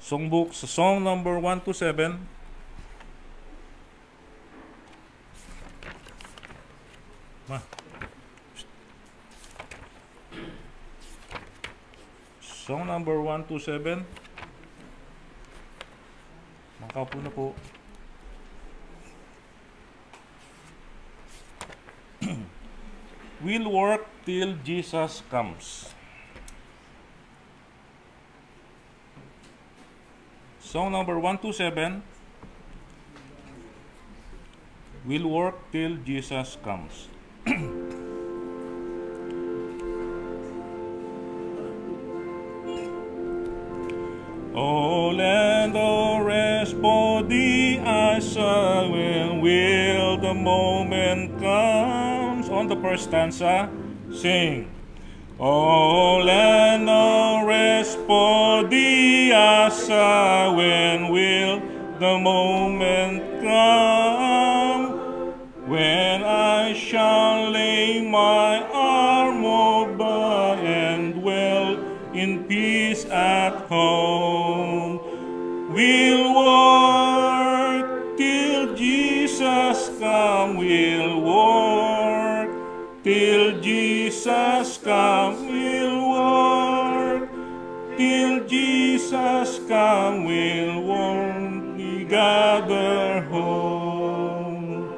Songbook sa song number 127. Song number 127. Makaupo na po. We'll work till Jesus comes. Song number 127. We'll work till Jesus comes. O land of rest for thee I shall will the moment comes. On the first stanza, sing. O land of rest for thee I shall will the moment come, when I shall lay my armor by and dwell in peace at home. We'll work till Jesus come. We'll work till Jesus come. We'll work till Jesus come. We'll work, we gather home.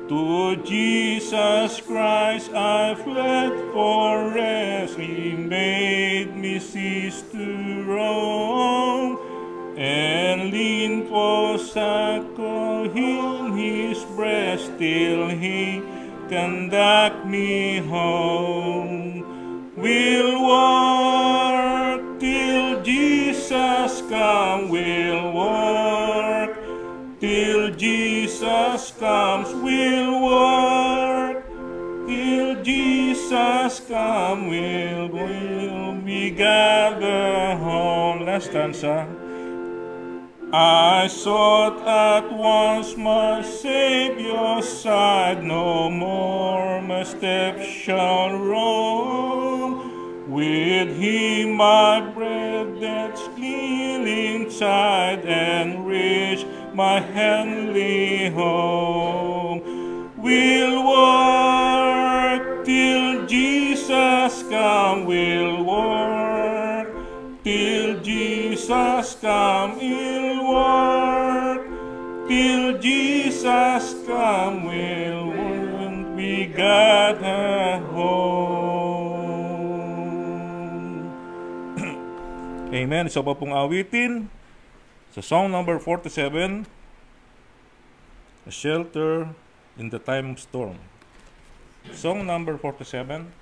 To Jesus Christ I fled for rest. He made me cease to roam, and lean for succor in his breast till he conduct me home. We'll work till Jesus come. We'll work till Jesus comes. We'll work till Jesus come. We'll be gather home. Last stanza. I sought at once my Savior's side, no more my steps shall roam. With him my bread that's clean inside, and reach my heavenly home. We'll work till Jesus come. We'll work till Jesus come. We'll work till Jesus come. We'll work, we gather home. Amen. Isa pa pong awitin sa song number 47, A Shelter in the Time of Storm. Song number 47.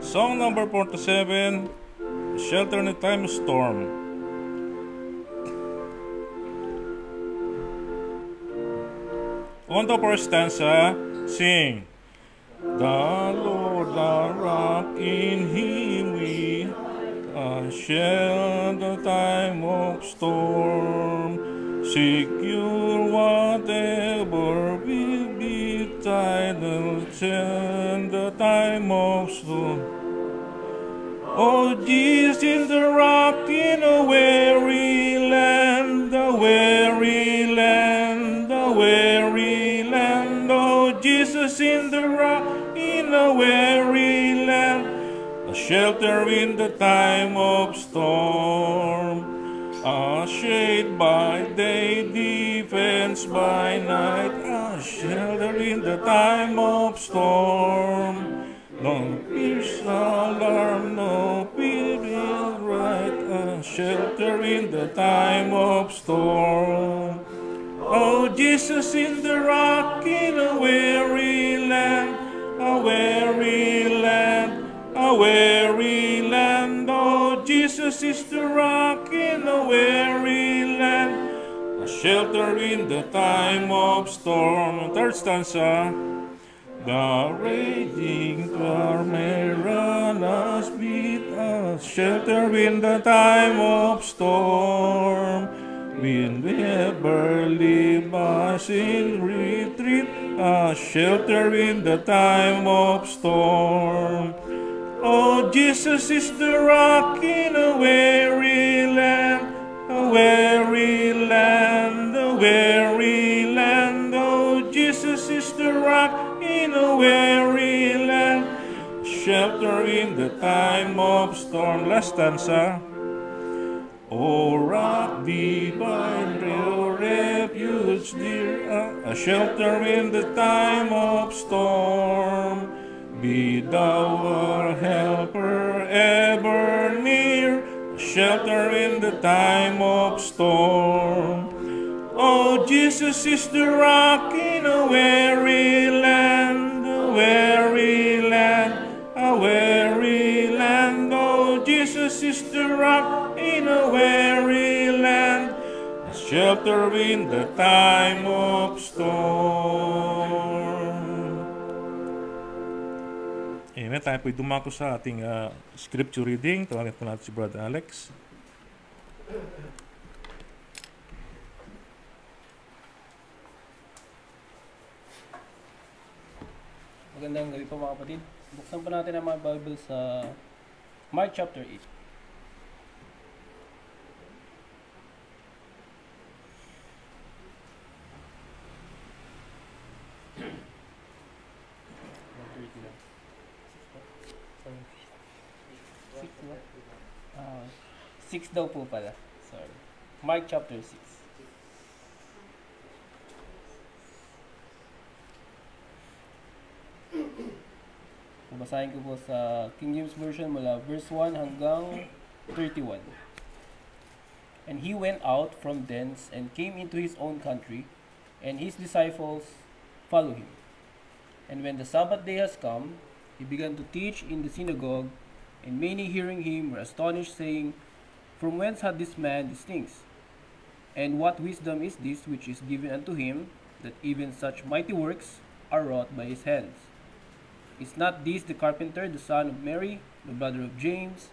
Song number 47, Shelter in the Time of Storm. On the first stanza, sing. The Lord our rock, in him we shall the time of storm. Secure whatever will betide us in the time of storm. Oh, Jesus in the rock, in a weary land, the weary land, the weary land. Oh, Jesus in the rock, in a weary land, a shelter in the time of storm. A shade by day, defense by night, a shelter in the time of storm. No fierce alarm, no period right, a shelter in the time of storm. Oh, Jesus in the rock, in a weary land, a weary land, a weary land. Oh, Jesus is the rock in a weary land, a shelter in the time of storm. Third stanza. The raging storm may run us, beat us, shelter in the time of storm. Will never leave us in retreat, a shelter in the time of storm. Oh, Jesus is the rock in a weary land, a weary land, a weary land. Oh, Jesus is the rock in a weary land, shelter in the time of storm. Last stanza. O rock divine, O refuge dear, a shelter in the time of storm. Be thou our helper ever near, a shelter in the time of storm. Oh, Jesus is the rock in a weary land, a weary land, a weary land. Oh, Jesus is the rock in a weary land, a shelter in the time of storm. Amen. Tayo po'y dumako sa ating scripture reading. Tawagin po natin si Brother Alex. Magandang gabi po mga kapatid. Buksan po natin ang mga Bible sa Mark chapter 8. Six daw po pala. Sorry. Mark chapter 6. Basahin ko po sa King James Version mula verse 1 hanggang 31. And he went out from thence and came into his own country, and his disciples followed him. And when the Sabbath day has come, he began to teach in the synagogue, and many hearing him were astonished, saying, From whence hath this man these things? And what wisdom is this which is given unto him, that even such mighty works are wrought by his hands? Is not this the carpenter, the son of Mary, the brother of James,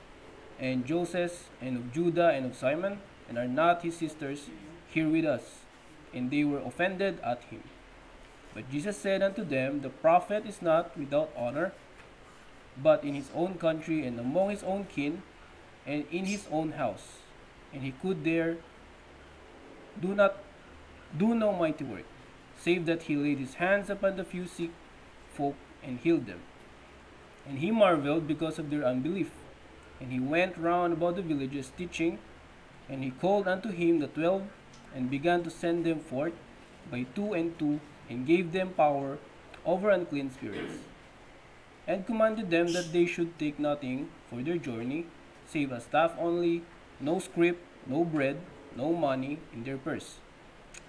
and Joseph, and of Judah, and of Simon? And are not his sisters here with us? And they were offended at him. But Jesus said unto them, The prophet is not without honor, but in his own country, and among his own kin, and in his own house. And he could there do no mighty work, save that he laid his hands upon the few sick folk and healed them. And he marveled because of their unbelief. And he went round about the villages teaching, and he called unto him the 12, and began to send them forth by two and two, and gave them power over unclean spirits, and commanded them that they should take nothing for their journey, save a staff only, no scrip, no bread, no money in their purse.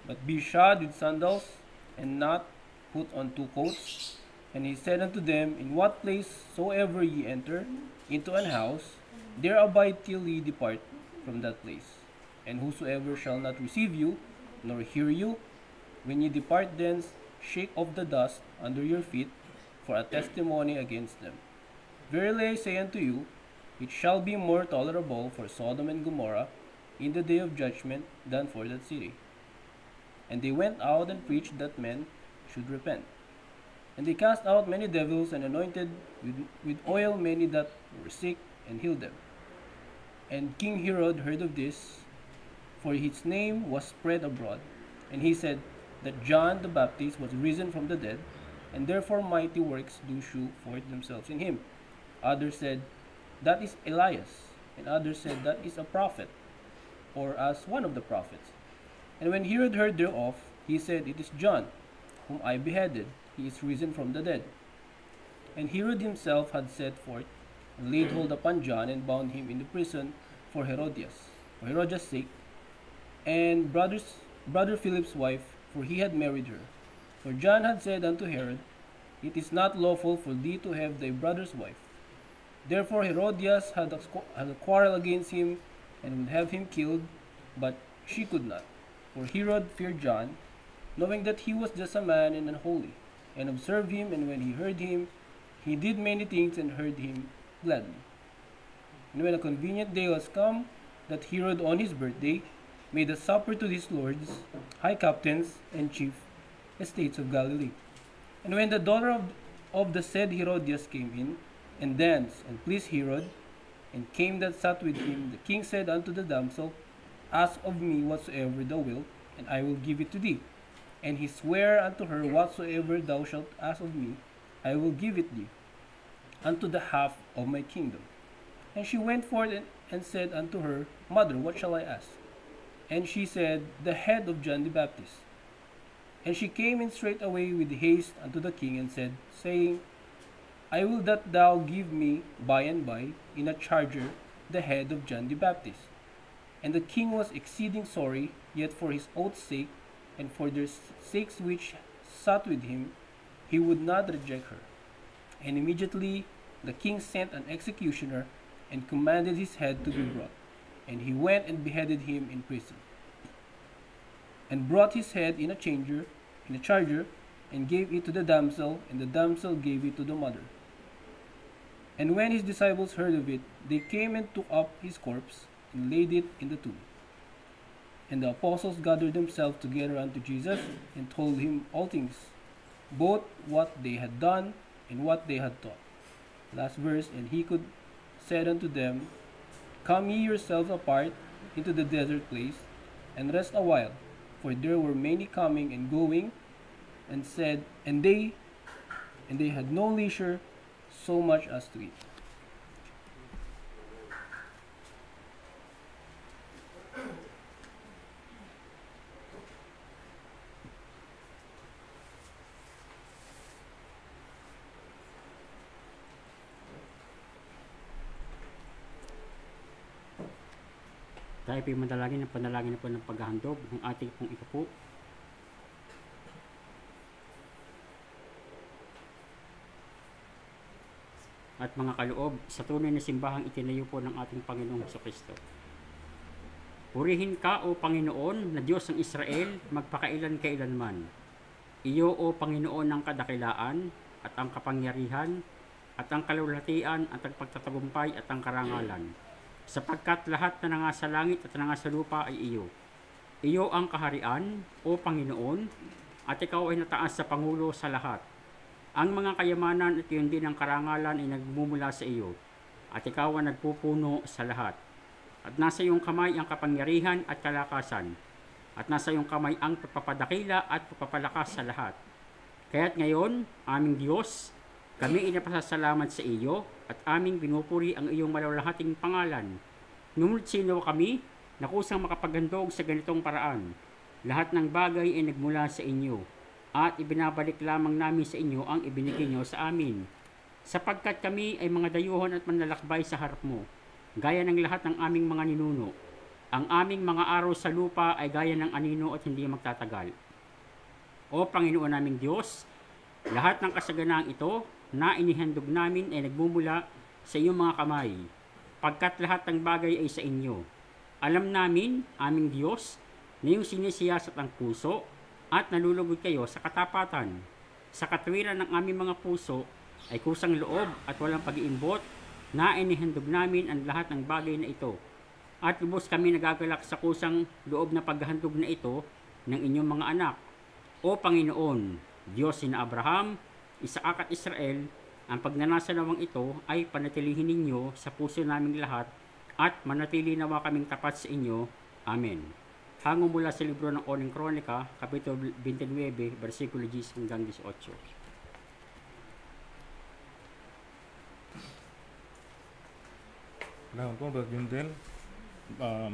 But be shod with sandals, and not put on two coats. And he said unto them, In what place soever ye enter into an house, there abide till ye depart from that place. And whosoever shall not receive you, nor hear you, when ye depart thence, shake off the dust under your feet, for a testimony against them. Verily I say unto you, it shall be more tolerable for Sodom and Gomorrah in the day of judgment than for that city. And they went out and preached that men should repent. And they cast out many devils, and anointed with oil many that were sick, and healed them. And King Herod heard of this, for his name was spread abroad. And he said that John the Baptist was risen from the dead, and therefore mighty works do shew forth themselves in him. Others said, That is Elias. And others said, That is a prophet, or as one of the prophets. And when Herod heard thereof, he said, It is John, whom I beheaded. He is risen from the dead. And Herod himself had set forth, and laid hold upon John, and bound him in the prison for Herodias' sake, and brother Philip's wife, for he had married her. For John had said unto Herod, It is not lawful for thee to have thy brother's wife. Therefore Herodias had a quarrel against him, and would have him killed, but she could not. For Herod feared John, knowing that he was just a man and unholy. and observed him, and when he heard him, he did many things and heard him gladly. And when a convenient day was come, that Herod on his birthday made a supper to his lords, high captains, and chief estates of Galilee. And when the daughter of the said Herodias came in, and danced, and pleased Herod, and came that sat with him, the king said unto the damsel, Ask of me whatsoever thou wilt, and I will give it to thee. And he sware unto her, Whatsoever thou shalt ask of me, I will give it thee, unto the half of my kingdom. And she went forth and said unto her, Mother, what shall I ask? And she said, The head of John the Baptist. And she came in straightway with haste unto the king, and said, saying, I will that thou give me by and by in a charger the head of John the Baptist. And the king was exceeding sorry, yet for his oath's sake, and for their sakes which sat with him, he would not reject her. And immediately the king sent an executioner, and commanded his head to be brought. And he went and beheaded him in prison, and brought his head in a charger, and gave it to the damsel, and the damsel gave it to the mother. And when his disciples heard of it, they came and took up his corpse, and laid it in the tomb. And the apostles gathered themselves together unto Jesus, and told him all things, both what they had done, and what they had taught. Last verse, and he said unto them, Come ye yourselves apart into the desert place, and rest a while, for there were many coming and going, and they had no leisure so much as to eat. Tayo po yung manalangin ng panalangin na po ng paghahandog ng ating pong ikapu. At mga kaloob, sa tunay na simbahang itinayo po ng ating Panginoong Jesucristo. Purihin ka, O Panginoon, na Diyos ng Israel, magpakailan-kailanman. Iyo, O Panginoon, ng kadakilaan, at ang kapangyarihan, at ang kalulhatian, at ang pagtatagumpay, at ang karangalan. Sapagkat lahat na nanga sa langit at nanga sa lupa ay iyo. Iyo ang kaharian, O Panginoon, at ikaw ay nataas sa Pangulo sa lahat. Ang mga kayamanan at yun din ang karangalan ay nagmumula sa iyo, at ikaw ang nagpupuno sa lahat. At nasa iyong kamay ang kapangyarihan at kalakasan, at nasa iyong kamay ang pagpapadakila at pagpapalakas sa lahat. Kaya't ngayon, aming Diyos, kami inapasasalamat sa iyo at aming pinupuri ang iyong malawalhating pangalan. Ngunit sino kami na kusang makapaghandog sa ganitong paraan? Lahat ng bagay ay nagmula sa inyo, at ibinabalik lamang namin sa inyo ang ibinigay niyo sa amin. Sapagkat kami ay mga dayuhan at manlalakbay sa harap mo, gaya ng lahat ng aming mga ninuno. Ang aming mga araw sa lupa ay gaya ng anino at hindi magtatagal. O Panginoon naming Diyos, lahat ng kasaganaang ito na inihandog namin ay nagmumula sa iyong mga kamay, pagkat lahat ng bagay ay sa inyo. Alam namin, aming Diyos, na iyong sinisiyasat ang puso at nalulugod kayo sa katapatan. Sa katwiran ng aming mga puso ay kusang loob at walang pag-iimbot na inihandog namin ang lahat ng bagay na ito. At lubos kami nagagalak sa kusang loob na paghahandog na ito ng inyong mga anak. O Panginoon, Diyos ni Abraham, Isaac at Israel, ang pagnanasa nawang ito ay panatilihin ninyo sa puso naming lahat at manatili nawa kaming tapat sa inyo. Amen. Hango mula sa libro ng Unang Kronika, Kapitulo 29, versikulo 10 hanggang 18. Salamat po, Brad Yundel.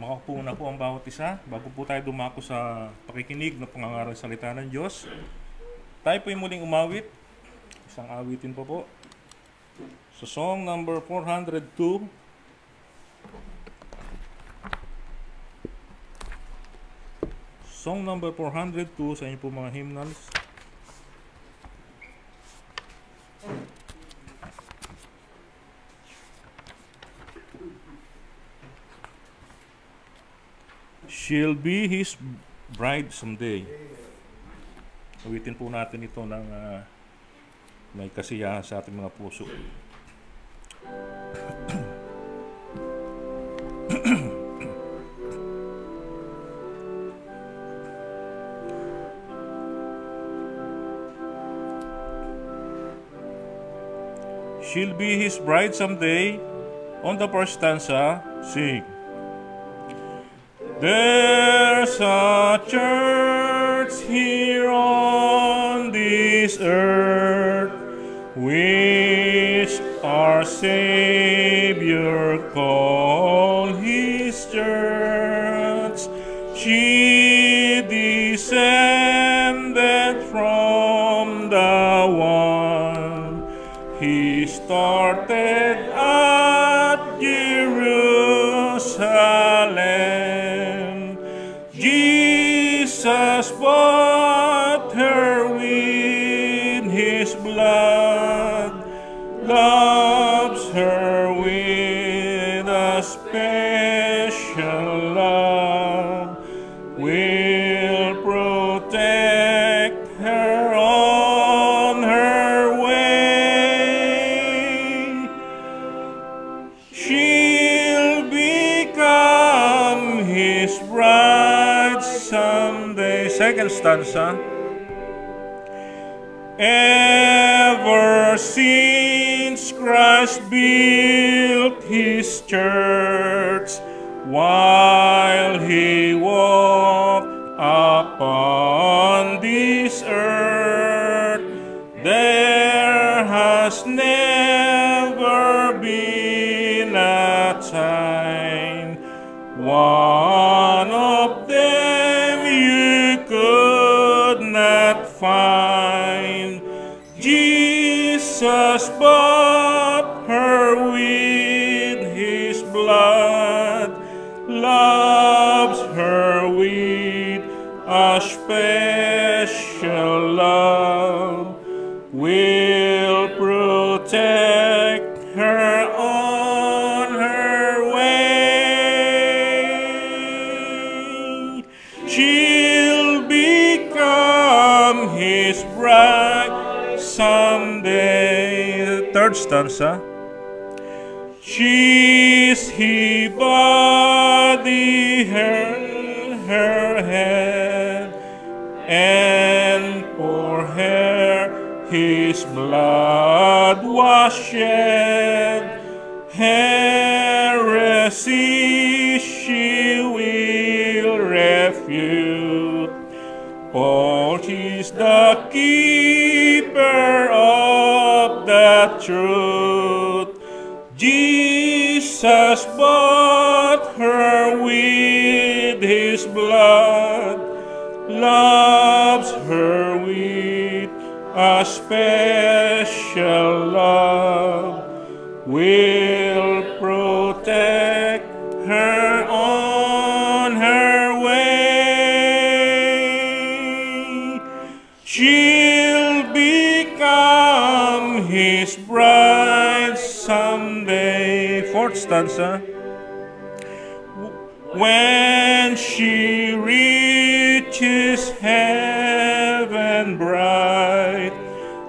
Makakupo na po ang bawat isa bago po tayo dumako sa pakikinig ng pangangaral salita ng Diyos. Tayo po yung muling umawit. Isang awitin po. So song number 402. Song number 402 sa inyo po mga hymnals. She'll be his bride someday. Awitin po natin ito ng may kasiyahan sa ating mga puso. She'll be his bride someday. On the first stanza, sing. There's a church here on this earth, which our Savior called his church. She descended from the one he started at Jerusalem. Jesus bought her with his blood, loves her with a special love, will protect her on her way. She'll become his bride someday. Second stanza. Ever since Christ built his church, while he walked upon this earth, there has never been a time one of them you could not find. Jesus bought her with his blood, loves her with a special love, will protect her on her way. She'll become his bride someday. Third stanza. She's his body, her head, and for her his blood was shed. Heresy she will refute, for she's the keeper of the truth. Jesus bought her with his blood, loves her with a special love, will protect her on her way. She'll become his bride someday. Fourth stanza. When she reaches heaven bright,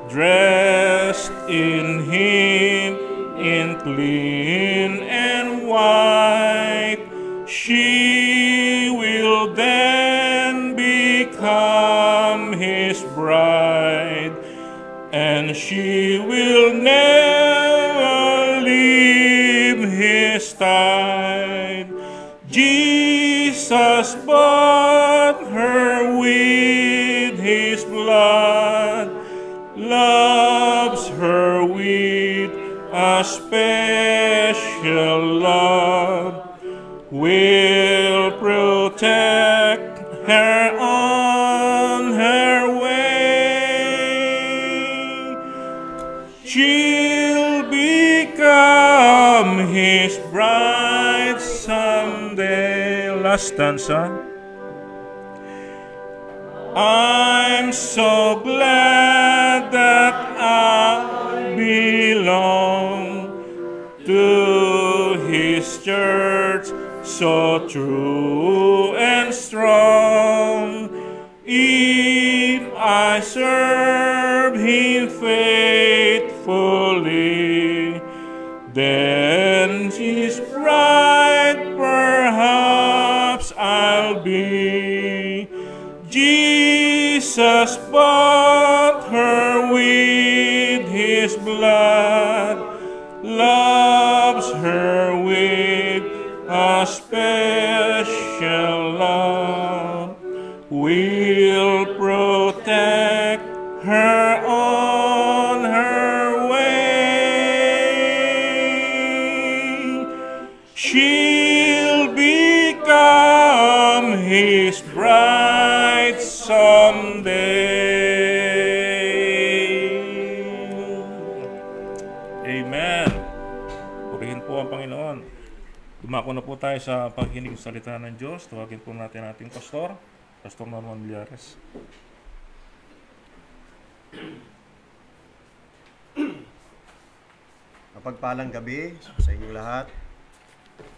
dressed in him in clean and white, she will then become his bride, and she will never leave his side. Jesus bought her with his blood, loves her with a special love, will protect her on her way. She'll become his bride someday. Last stanza. I'm so glad that I belong to his church, so true and strong. If I serve him faithfully, I'll be. Jesus bought her with his blood, loves her with a special love, will protect her on her way. She'll become his bride someday. Amen. Purihin po ang Panginoon. Dumako na po tayo sa pagkinig sa salita ng Diyos. Tawagin po natin ating pastor, Pastor Norman Villares. Mapagpalang gabi sa inyong lahat.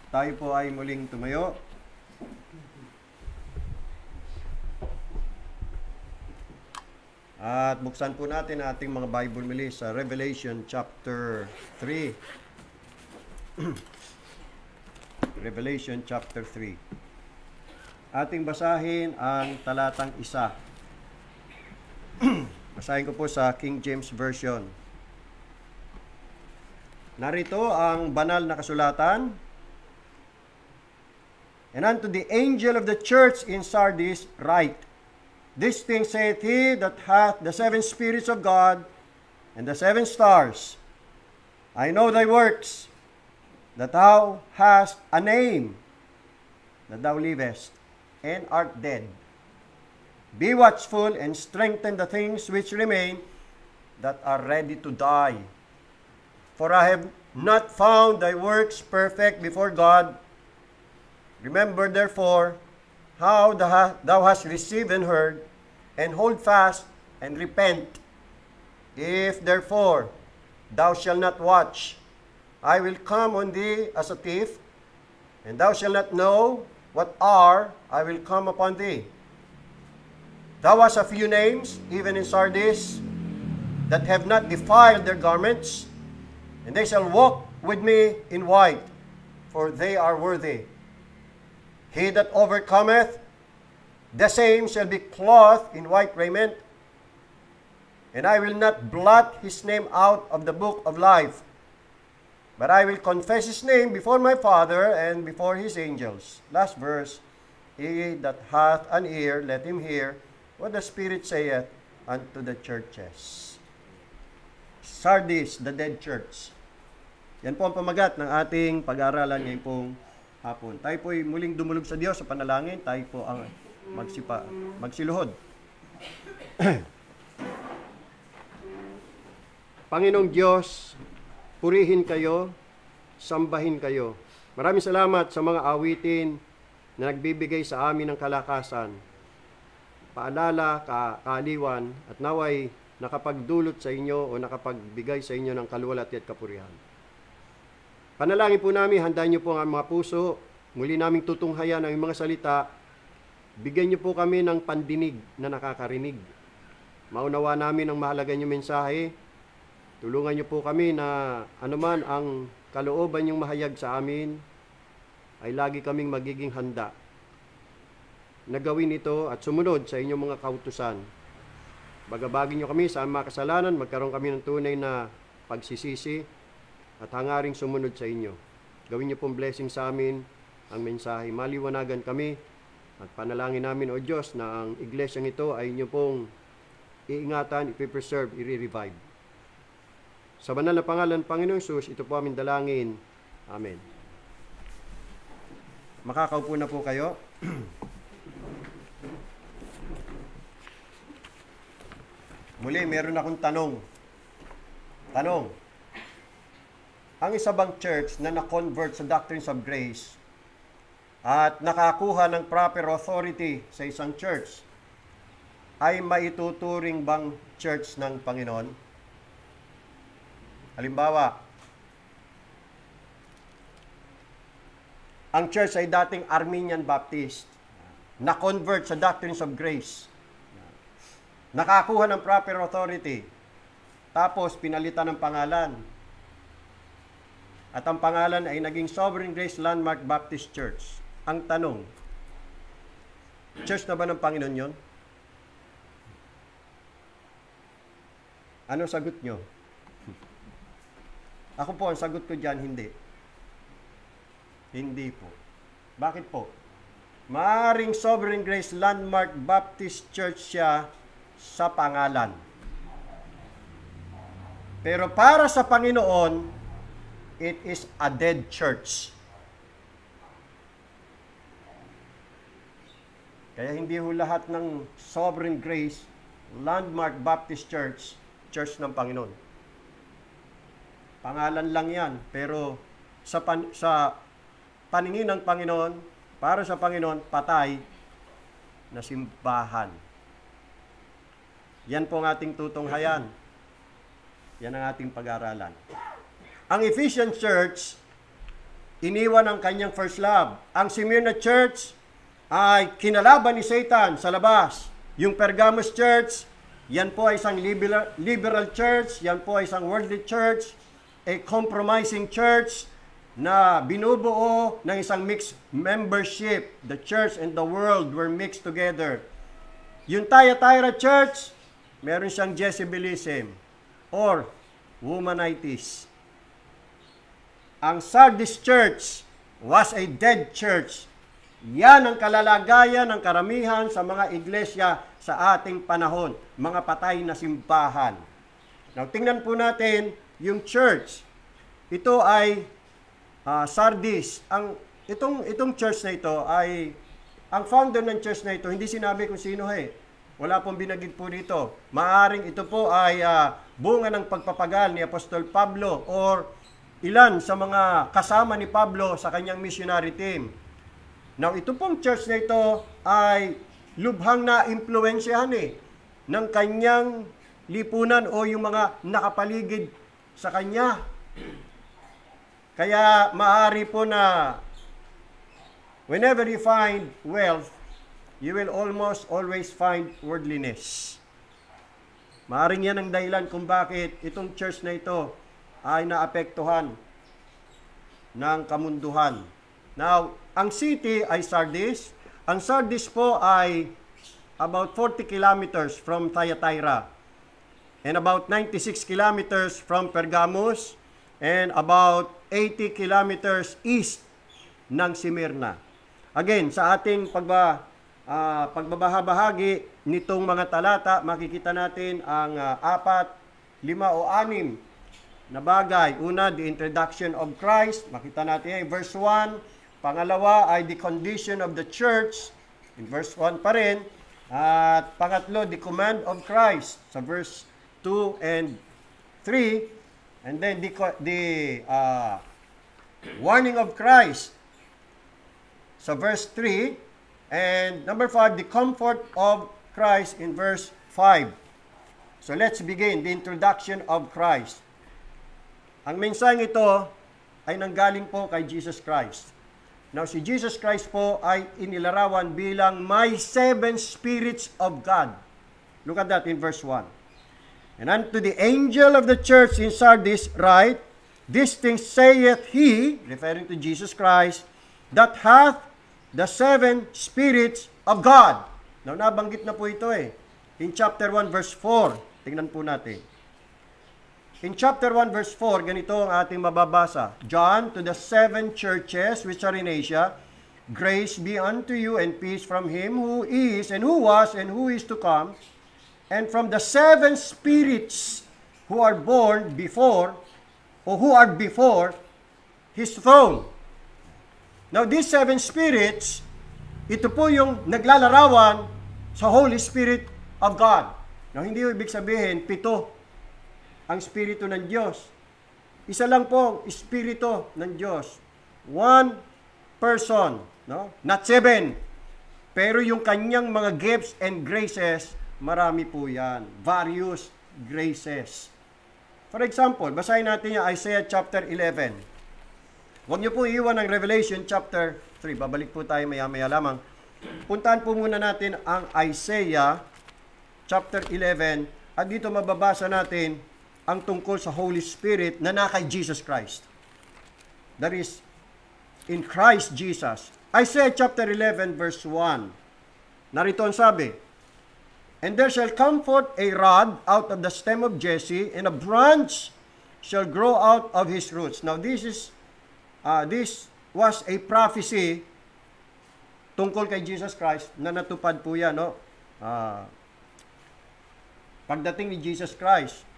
Tayo po ay muling tumayo. At buksan po natin ating mga Bible muli sa Revelation chapter 3. Revelation chapter 3. Ating basahin ang talatang 1. Basahin ko po sa King James Version. Narito ang banal na kasulatan. And unto the angel of the church in Sardis write, This thing saith he that hath the 7 spirits of God and the 7 stars. I know thy works, that thou hast a name, that thou livest, and art dead. Be watchful and strengthen the things which remain, that are ready to die. For I have not found thy works perfect before God. Remember therefore how thou hast received and heard, and hold fast and repent. If therefore thou shalt not watch, I will come on thee as a thief, and thou shalt not know what hour I will come upon thee. Thou hast a few names, even in Sardis, that have not defiled their garments, and they shall walk with me in white, for they are worthy. He that overcometh, the same shall be clothed in white raiment, and I will not blot his name out of the book of life, but I will confess his name before my Father and before his angels. Last verse, He that hath an ear, let him hear what the Spirit saith unto the churches. Sardis, the dead church. Yan po ang pamagat ng ating pag-aaralan ngayong pong hapon. Tayo po ay muling dumulog sa Diyos sa panalangin. Tayo po ang magsiluhod. Panginoong Diyos, purihin kayo, sambahin kayo. Maraming salamat sa mga awitin na nagbibigay sa amin ng kalakasan, paalala, kaaliwan, at naway nakapagdulot sa inyo o nakapagbigay sa inyo ng kaluwalhati at kapurihan. Panalangin po namin, handaan niyo po ang mga puso, muli naming tutunghayan ang mga salita, bigyan niyo po kami ng pandinig na nakakarinig. Maunawa namin ang mahalaga niyong mensahe, tulungan niyo po kami na anuman ang kalooban niyong mahayag sa amin, ay lagi kaming magiging handa na gawin ito at sumunod sa inyong mga kautusan. Bagabagin niyo kami sa mga kasalanan, magkaroon kami ng tunay na pagsisisi at hangaring sumunod sa inyo. Gawin niyo pong blessing sa amin ang mensahe. Maliwanagan kami at panalangin namin, O Diyos, na ang iglesyang ito ay inyo pong iingatan, ipipreserve, i-revive. Sa banal na pangalan, Panginoong Hesus, ito po aming dalangin. Amen. Makakaupo na po kayo. Muli, meron akong tanong. Ang isa bang church na na-convert sa doctrines of grace at nakakuha ng proper authority sa isang church ay maituturing bang church ng Panginoon? Halimbawa, ang church ay dating Armenian Baptist, na-convert sa doctrines of grace, nakakuha ng proper authority, tapos pinalitan ng pangalan. At ang pangalan ay naging Sovereign Grace Landmark Baptist Church. Ang tanong, Church na ba ng Panginoon yon? Ano sagot nyo? Ako po, ang sagot ko dyan, hindi. Hindi po. Bakit po? Maaring Sovereign Grace Landmark Baptist Church siya sa pangalan. Pero para sa Panginoon, it is a dead church. Kaya hindi ho lahat ng Sovereign Grace Landmark Baptist Church, church ng Panginoon. Pangalan lang yan, pero sa paningin ng Panginoon, para sa Panginoon, patay na simbahan. Yan po ang ating tutunghayan. Yan ang ating pag-aralan. Ang Ephesian Church, iniwan ang kanyang first love. Ang Smyrna Church ay kinalaban ni Satan sa labas. Yung Pergamos Church, yan po ay isang liberal church, yan po ay isang worldly church, a compromising church na binubuo ng isang mixed membership. The church and the world were mixed together. Yung Thyatira Church, meron siyang Jezebelisim or womanitis. Ang Sardis Church was a dead church. Yan ang kalalagayan ng karamihan sa mga iglesia sa ating panahon, mga patay na simbahan. Now, tingnan po natin yung church. Ito ay Sardis. Itong church na ito ay, ang founder ng church na ito, hindi sinabi kung sino Wala pong binagid po dito. Maaring ito po ay bunga ng pagpapagal ni Apostol Pablo or ilan sa mga kasama ni Pablo sa kanyang missionary team. Now, ito pong church na ito ay lubhang na impluwensyahan ng kanyang lipunan o yung mga nakapaligid sa kanya. Kaya maaari po na whenever you find wealth, you will almost always find worldliness. Maaring yan ang dahilan kung bakit itong church na ito ay naapektuhan ng kamunduhan. Now, ang city ay Sardis. Ang Sardis po ay about 40 kilometers from Thyatira and about 96 kilometers from Pergamos and about 80 kilometers east ng Smyrna. Again, sa ating pagbabahabahagi nitong mga talata, makikita natin ang 4, 5 o 6 na bagay. Una, the introduction of Christ. Makita natin verse 1. Pangalawa ay the condition of the church. In verse 1 pa rin. At pangatlo, the command of Christ. Sa verse 2 and 3. And then the warning of Christ. Sa verse 3. And number 5, the comfort of Christ in verse 5. So let's begin the introduction of Christ. Ang mensaheng ito ay nanggaling po kay Jesus Christ. Now, si Jesus Christ po ay inilarawan bilang may 7 spirits of God. Look at that in verse 1. And unto the angel of the church in Sardis write, these things saith he, referring to Jesus Christ, that hath the 7 spirits of God. Now, nabanggit na po ito in chapter 1 verse 4. Tingnan po natin. In chapter 1 verse 4, ganito ang ating mababasa. John, to the 7 churches which are in Asia, grace be unto you and peace from him who is and who was and who is to come, and from the 7 spirits who are born before, or who are before his throne. Now, these 7 spirits, ito po yung naglalarawan sa Holy Spirit of God. Now, hindi ibig sabihin, 7 ang Espiritu ng Diyos. Isa lang po ang Espiritu ng Diyos. 1 person, no? Not 7. Pero yung kanyang mga gifts and graces, marami po yan. Various graces. For example, basahin natin yung Isaiah chapter 11. Huwag niyo po iiwan ang Revelation chapter 3. Babalik po tayo maya-maya lamang. Puntahan po muna natin ang Isaiah chapter 11 at dito mababasa natin ang tungkol sa Holy Spirit na kay Jesus Christ. That is, in Christ Jesus. Isaiah chapter 11 verse 1. Narito ang sabi, and there shall come forth a rod out of the stem of Jesse, and a branch shall grow out of his roots. Now this was a prophecy tungkol kay Jesus Christ na natupad po yan, no? Pagdating ni Jesus Christ,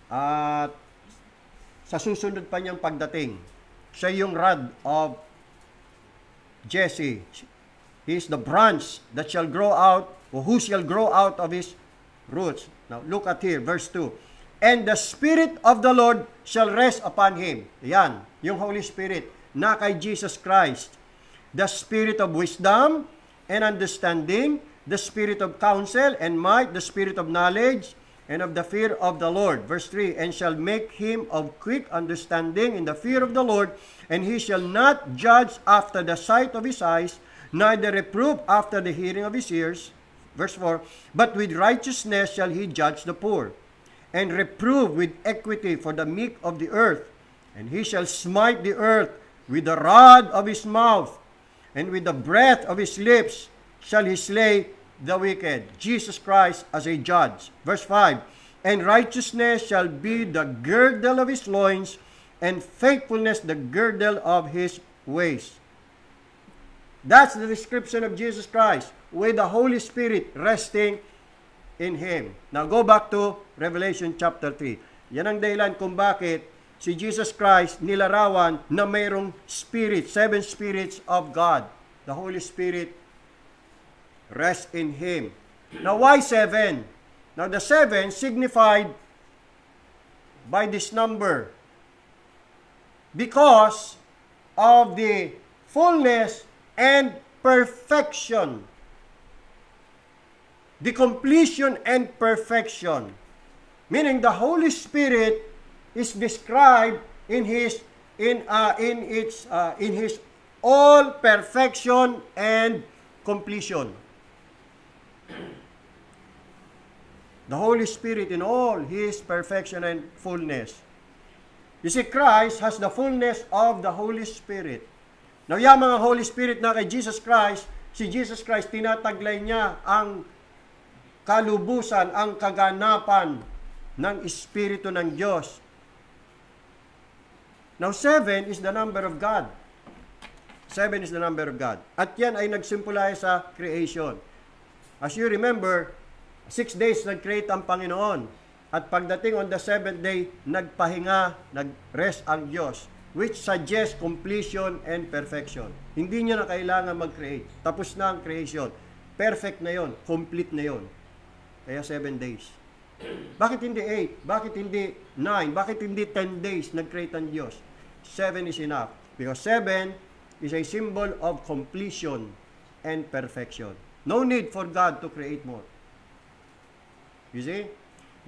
at sa susunod pa niyang pagdating, siya yung rod of Jesse. He is the branch that shall grow out, or who shall grow out of his roots. Now, look at here, verse 2. And the Spirit of the Lord shall rest upon him. Yan, yung Holy Spirit, na kay Jesus Christ. The Spirit of wisdom and understanding, the Spirit of counsel and might, the Spirit of knowledge, and of the fear of the Lord. Verse 3, and shall make him of quick understanding in the fear of the Lord, and he shall not judge after the sight of his eyes, neither reprove after the hearing of his ears. Verse 4, but with righteousness shall he judge the poor, and reprove with equity for the meek of the earth. And he shall smite the earth with the rod of his mouth, and with the breath of his lips shall he slay the wicked. Jesus Christ as a judge. Verse 5, and righteousness shall be the girdle of his loins, and faithfulness the girdle of his waist. That's the description of Jesus Christ, with the Holy Spirit resting in him. Now go back to Revelation chapter 3. Yan ang dahilan kung bakit si Jesus Christ nilarawan na mayroong spirit, 7 spirits of God. The Holy Spirit rest in him. Now why 7? Now the 7 signified by this number because of the fullness and perfection. The completion and perfection. Meaning the Holy Spirit is described in his all perfection and completion. The Holy Spirit in all his perfection and fullness. You see, Christ has the fullness of the Holy Spirit. Now, yung mga Holy Spirit na kay Jesus Christ, si Jesus Christ, tinataglay niya ang kalubusan, ang kaganapan ng Espiritu ng Diyos. Now, 7 is the number of God. 7 is the number of God. At yan ay nagsimpula sa creation. As you remember, 6 days nag-create ang Panginoon. At pagdating on the 7th day, nagpahinga, nag-rest ang Diyos, which suggests completion and perfection. Hindi niya na kailangan mag-create. Tapos na ang creation. Perfect na yon, complete na yon. Kaya 7 days. Bakit hindi 8? Bakit hindi 9? Bakit hindi 10 days nag-create ang Diyos? 7 is enough. Because 7 is a symbol of completion and perfection. No need for God to create more. You see?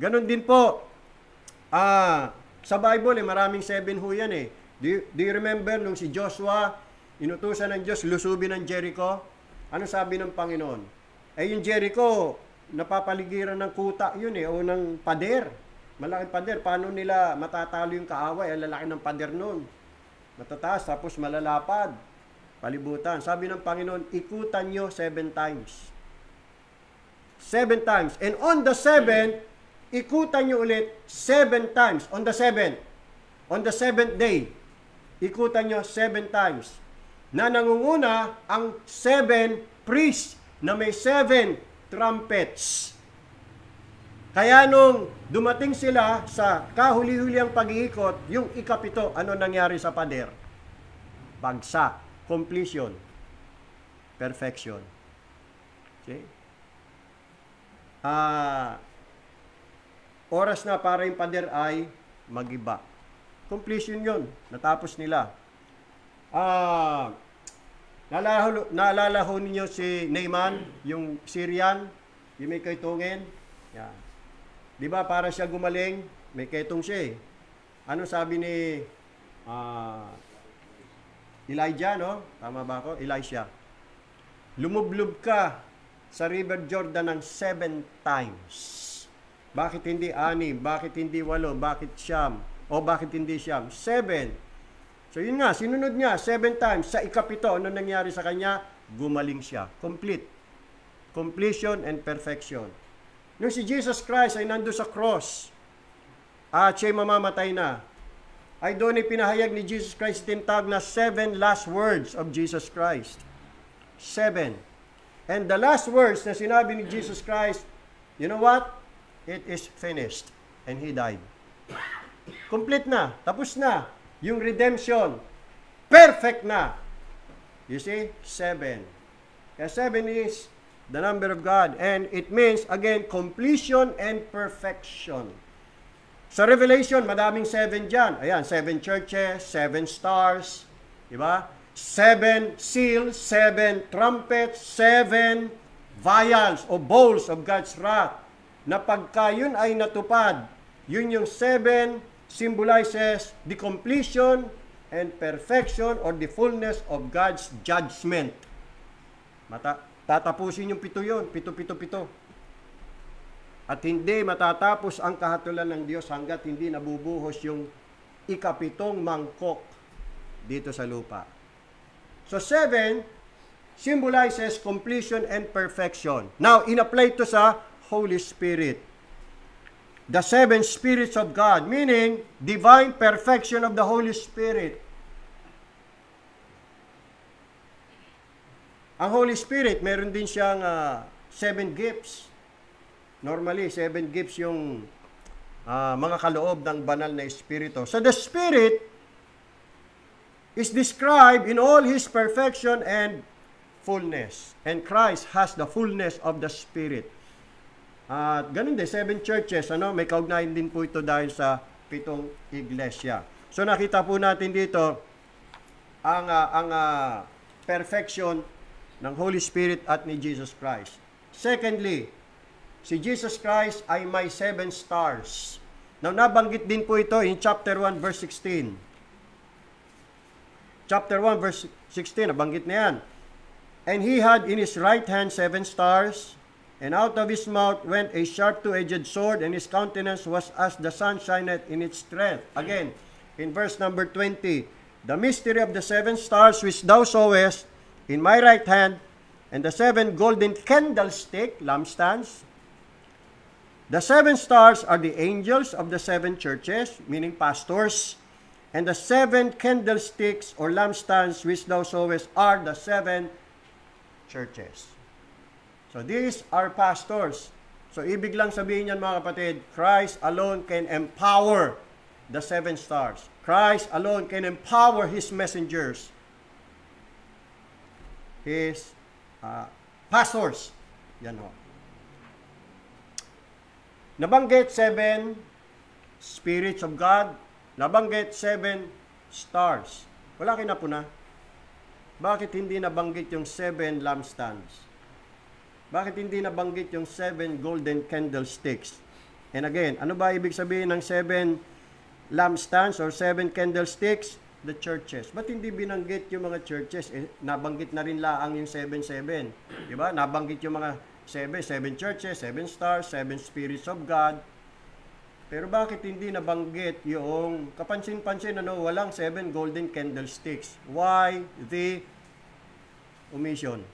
Ganon din po. Sa Bible, maraming 7 ho yan eh. Do you remember nung si Joshua, inutusan ng Diyos, lusubin ng Jericho? Ano sabi ng Panginoon? Yung Jericho, napapaligiran ng kuta yun eh, o ng pader. Malaking pader. Paano nila matatalo yung kaaway? Ang lalaki ng pader nun. Matataas, tapos malalapad. Palibutan. Sabi ng Panginoon, ikutan nyo 7 times. 7 times. And on the 7th, ikutan nyo ulit 7 times. On the 7th. On the 7th day, ikutan nyo 7 times. Na nangunguna ang 7 priests na may 7 trumpets. Kaya nung dumating sila sa kahuli-huli ang pag-iikot, yung ikapito, ano nangyari sa pader? Bagsak. Completion. Perfection. Okay? Oras na para yung pader ay magiba. Completion yun. Natapos nila. Naalala ho ninyo si Naaman, yung Syrian, yung may kaitungin. Yan. Di ba para siya gumaling, may kaitong siya eh. Ano sabi ni Elijah, no? Tama ba ako? Elisha. Lumublob ka sa River Jordan ng 7 times. Bakit hindi 6? Bakit hindi 8? Bakit 9? O bakit hindi 7? So yun nga, sinunod niya 7 times. Sa ikapito, ano nangyari sa kanya? Gumaling siya. Complete. completion and perfection. Nung si Jesus Christ ay nando sa cross, at siya'y mamamatay na, ay doon ay pinahayag ni Jesus Christ tinatawag na 7 last words of Jesus Christ. 7. And the last words na sinabi ni Jesus Christ, you know what? It is finished. And He died. Complete na. Tapos na. Yung redemption. Perfect na. You see? 7. Kaya 7 is the number of God. And it means, again, completion and perfection. Sa Revelation, madaming 7 dyan. Ayan, 7 churches, 7 stars. Diba? 7 seals, 7 trumpets, 7 vials o bowls of God's wrath. Na pagka yun ay natupad, yun yung 7 symbolizes the completion and perfection or the fullness of God's judgment. Tatapusin yung 7 yun, 7. At hindi matatapos ang kahatulan ng Diyos hanggat hindi nabubuhos yung 7 mangkok dito sa lupa. So 7 symbolizes completion and perfection. Now, in-apply to sa Holy Spirit. The 7 spirits of God, meaning divine perfection of the Holy Spirit. Ang Holy Spirit, meron din siyang 7 gifts. Normally, 7 gifts yung mga kaloob ng banal na Espiritu. So the Spirit is described in all His perfection and fullness. And Christ has the fullness of the Spirit. At ganun din, 7 churches, may kaugnayan din po ito dahil sa 7 iglesia. So nakita po natin dito ang perfection ng Holy Spirit at ni Jesus Christ. Secondly, si Jesus Christ ay may 7 stars. Now, nabanggit din po ito in chapter 1 verse 16. Chapter 1 verse 16, nabanggit na yan. And He had in His right hand 7 stars, and out of His mouth went a sharp two-edged sword, and His countenance was as the sun shineth in its strength. Again, in verse number 20, the mystery of the 7 stars which thou sawest in my right hand, and the 7 golden candlestick, lampstands. The 7 stars are the angels of the 7 churches, meaning pastors, and the 7 candlesticks or lampstands which thou sawest are the 7 churches. So these are pastors. So ibig lang sabihin yan mga kapatid, Christ alone can empower the 7 stars. Christ alone can empower His messengers, His pastors. Yan o. Nabanggit 7 spirits of God. Nabanggit 7 stars. Wala kayo na po na. Bakit hindi nabanggit yung 7 lampstands? Bakit hindi nabanggit yung 7 golden candlesticks? And again, ano ba ibig sabihin ng 7 lampstands or 7 candlesticks? The churches. Ba't hindi binanggit yung mga churches? Nabanggit na rin laang yung 7-7. Diba? Nabanggit yung mga 7 churches, 7 stars, 7 spirits of God. Pero bakit hindi nabanggit yung kapansin-pansin walang 7 golden candlesticks? Why the omission?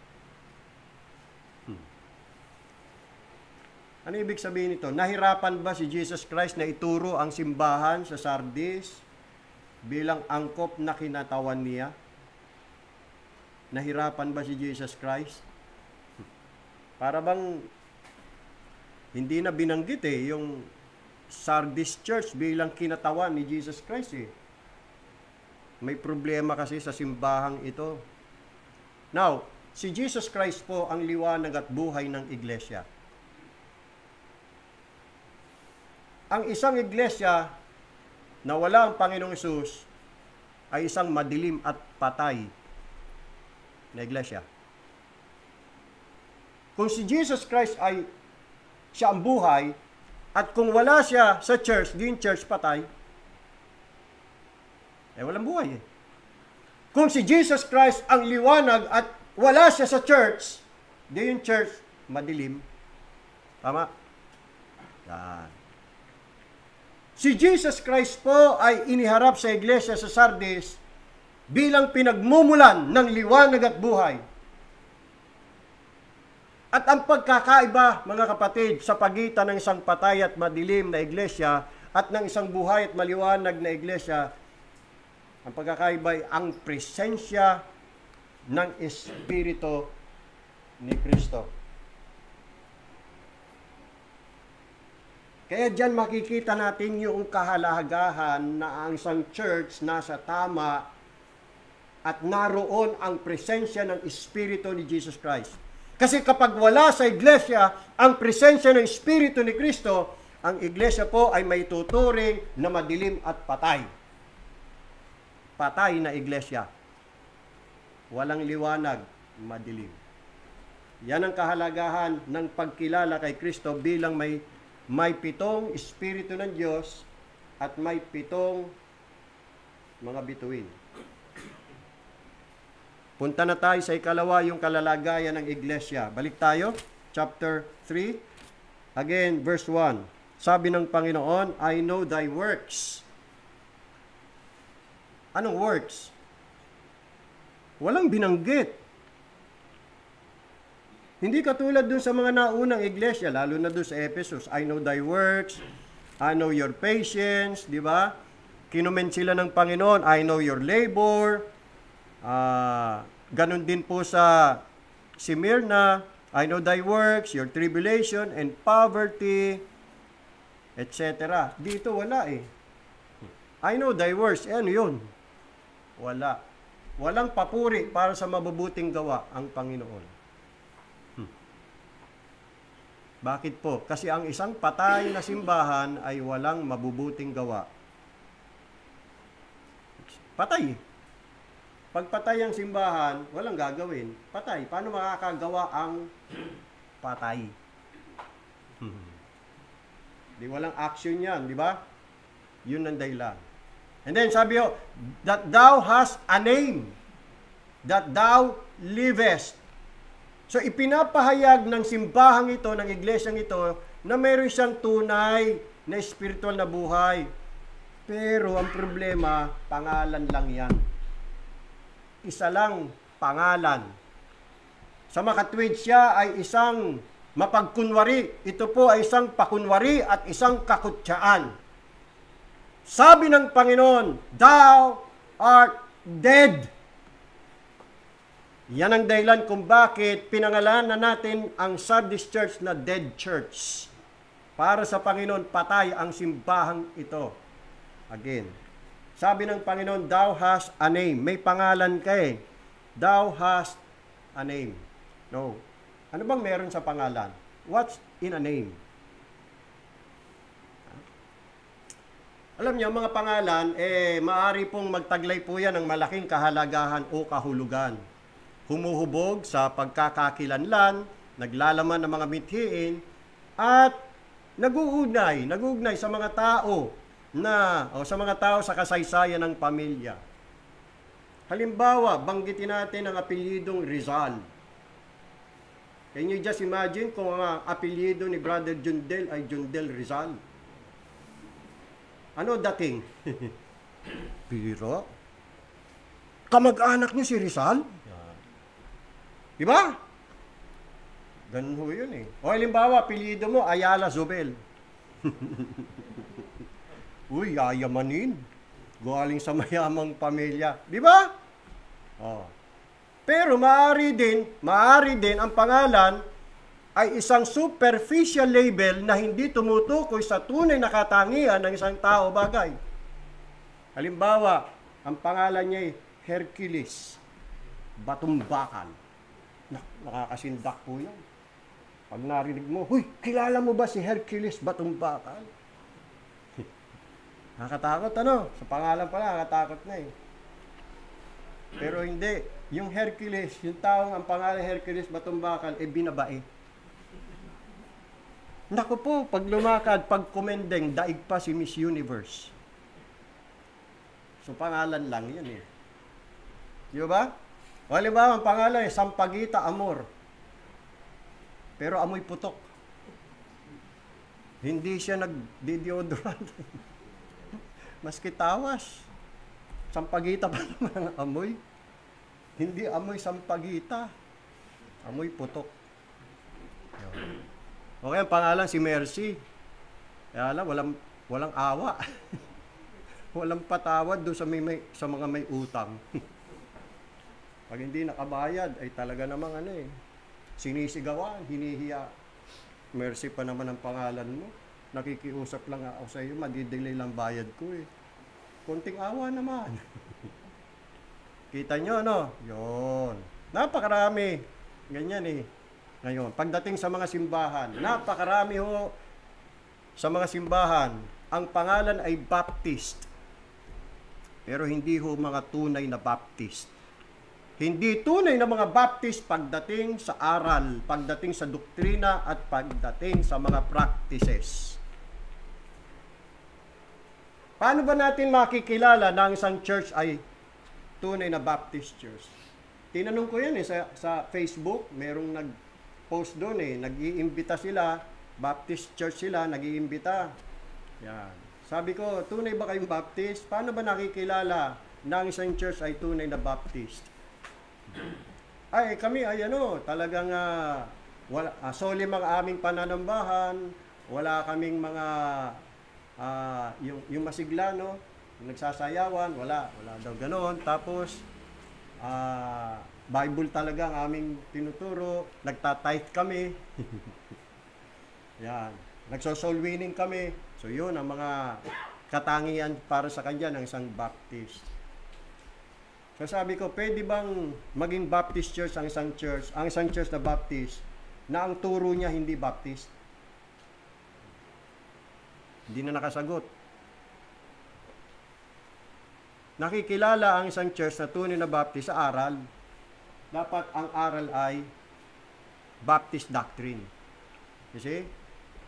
Ano ibig sabihin nito? Nahirapan ba si Jesus Christ na ituro ang simbahan sa Sardis bilang angkop na kinatawan niya? Nahirapan ba si Jesus Christ? Para bang hindi na binanggit yung Sardis Church bilang kinatawan ni Jesus Christ May problema kasi sa simbahang ito. Now, si Jesus Christ po ang liwanag at buhay ng iglesia. Ang isang iglesia na wala ang Panginoong Hesus ay isang madilim at patay na iglesia. Kung si Jesus Christ ay siya ang buhay, at kung wala siya sa church, di yung church patay, walang buhay Kung si Jesus Christ ang liwanag at wala siya sa church, di yung church madilim. Tama? Yan. Si Jesus Christ po ay iniharap sa iglesia sa Sardis bilang pinagmumulan ng liwanag at buhay. At ang pagkakaiba, mga kapatid, sa pagitan ng isang patay at madilim na iglesia at ng isang buhay at maliwanag na iglesia, ang pagkakaiba ay ang presensya ng Espiritu ni Kristo. Kaya dyan makikita natin yung kahalagahan na ang isang church nasa tama at naroon ang presensya ng Espiritu ni Jesus Christ. Kasi kapag wala sa iglesia ang presensya ng Espiritu ni Kristo, ang iglesia po ay may tuturing na madilim at patay. Patay na iglesia. Walang liwanag, madilim. Yan ang kahalagahan ng pagkilala kay Kristo bilang may 7 Espiritu ng Diyos at may 7 mga bituin. Punta na tayo sa ikalawa, yung kalalagayan ng iglesia. Balik tayo, chapter 3. Again, verse 1. Sabi ng Panginoon, I know thy works. Anong works? Walang binanggit. Hindi katulad dun sa mga naunang iglesia, lalo na dun sa Ephesus. I know thy works, I know your patience, di ba? Kinumen sila ng Panginoon, I know your labor. Ganon din po sa Smyrna, I know thy works, your tribulation and poverty, etc. Dito wala eh. I know thy works. Ano yun? Wala. Walang papuri para sa mabubuting gawa ang Panginoon. Bakit po? Kasi ang isang patay na simbahan ay walang mabubuting gawa. Patay. Pag patay ang simbahan, walang gagawin. Patay. Paano makakagawa ang patay? Di walang action yan, di ba? Yun ang dahilan. And then sabi ho, that thou hast a name, that thou livest. So ipinapahayag ng simbahang ito, ng iglesyang ito, na meron siyang tunay na spiritual na buhay. Pero ang problema, pangalan lang yan. Isa lang pangalan. Sa makatwid siya ay isang mapagkunwari. Ito po ay isang pakunwari at isang kakutsaan. Sabi ng Panginoon, thou art dead. Yan ang dahilan kung bakit pinangalanan natin ang Sardis Church na dead church. Para sa Panginoon, patay ang simbahang ito. Again, sabi ng Panginoon, thou hast a name. May pangalan ka eh. Thou hast a name. No. Ano bang meron sa pangalan? What's in a name? Alam niyo, mga pangalan, maaari pong magtaglay po yan ng malaking kahalagahan o kahulugan. Humuhubog sa pagkakakilanlan, naglalaman ng mga mithiin, at naguugnay sa mga tao sa mga tao sa kasaysayan ng pamilya. Halimbawa, banggitin natin ang apelyidong Rizal. Can you just imagine kung ang apelyido ni Brother Jundel ay Jundel Rizal? Ano dating? Biro? Kamag-anak niyo si Rizal? Diba? Ganun ho yun eh. O halimbawa, apelyido mo, Ayala Zobel. Uy, yayamanin. Galing sa mayamang pamilya. Di ba? Oh. Pero maaari din ang pangalan ay isang superficial label na hindi tumutukoy sa tunay na katangian ng isang tao bagay. Halimbawa, ang pangalan niya ay Hercules, Batong Bakal. Nakakasindak po yan. Pag narinig mo, huy, kilala mo ba si Hercules Batong Bakal? Nakakatakot, ano? Sa pangalan pala, nakakatakot na eh. Pero hindi. Yung Hercules, yung taong ang pangalan Hercules Batong Bakal, binabae. Naku po, pag lumakad, pag kumendeng, daig pa si Miss Universe. So, pangalan lang yan eh. Di ba? O halimbawa, ang pangalan ay Sampaguita Amor. Pero amoy putok. Hindi siya nag-deodorant. Maski tawas. Sampaguita pa naman ang amoy. Hindi amoy sampaguita. Amoy putok. Okay, ang pangalan si Mercy. Kaya lang, walang awa. Walang patawad doon sa mga may utang. Pag hindi nakabayad, ay talaga namang sinisigawan, hinihiya. Mercy pa naman ang pangalan mo. Nakikiusap lang ako sa iyo, madidelay lang bayad ko eh. Konting awa naman. Kita nyo, Yun. Napakarami. Ganyan eh. Ngayon, pagdating sa mga simbahan, napakarami sa mga simbahan, ang pangalan ay Baptist. Pero hindi mga tunay na Baptist. Hindi tunay na mga Baptist pagdating sa aral, pagdating sa doktrina, at pagdating sa mga practices. Paano ba natin makikilala na ang isang church ay tunay na Baptist church? Tinanong ko yan sa Facebook, merong nag-post doon nag-iimbita sila, Baptist church sila, nag-iimbita. Yan. Sabi ko, tunay ba kayong Baptist? Paano ba nakikilala na ang isang church ay tunay na Baptist? Ay, kami ay talagang solemn ang aming pananambahan, wala kaming mga yung masigla, yung nagsasayawan, wala daw ganoon. Tapos Bible talaga ang aming tinuturo, nagta-tithe kami. Yan, nagso-soul winning kami. So yun ang mga katangian para sa kanya ng isang Baptist. So sabi ko, pwede bang maging Baptist church ang isang church na Baptist, na ang turo niya hindi Baptist? Hindi na nakasagot. Nakikilala ang isang church na tunay na Baptist sa aral. Dapat ang aral ay Baptist doctrine. You see?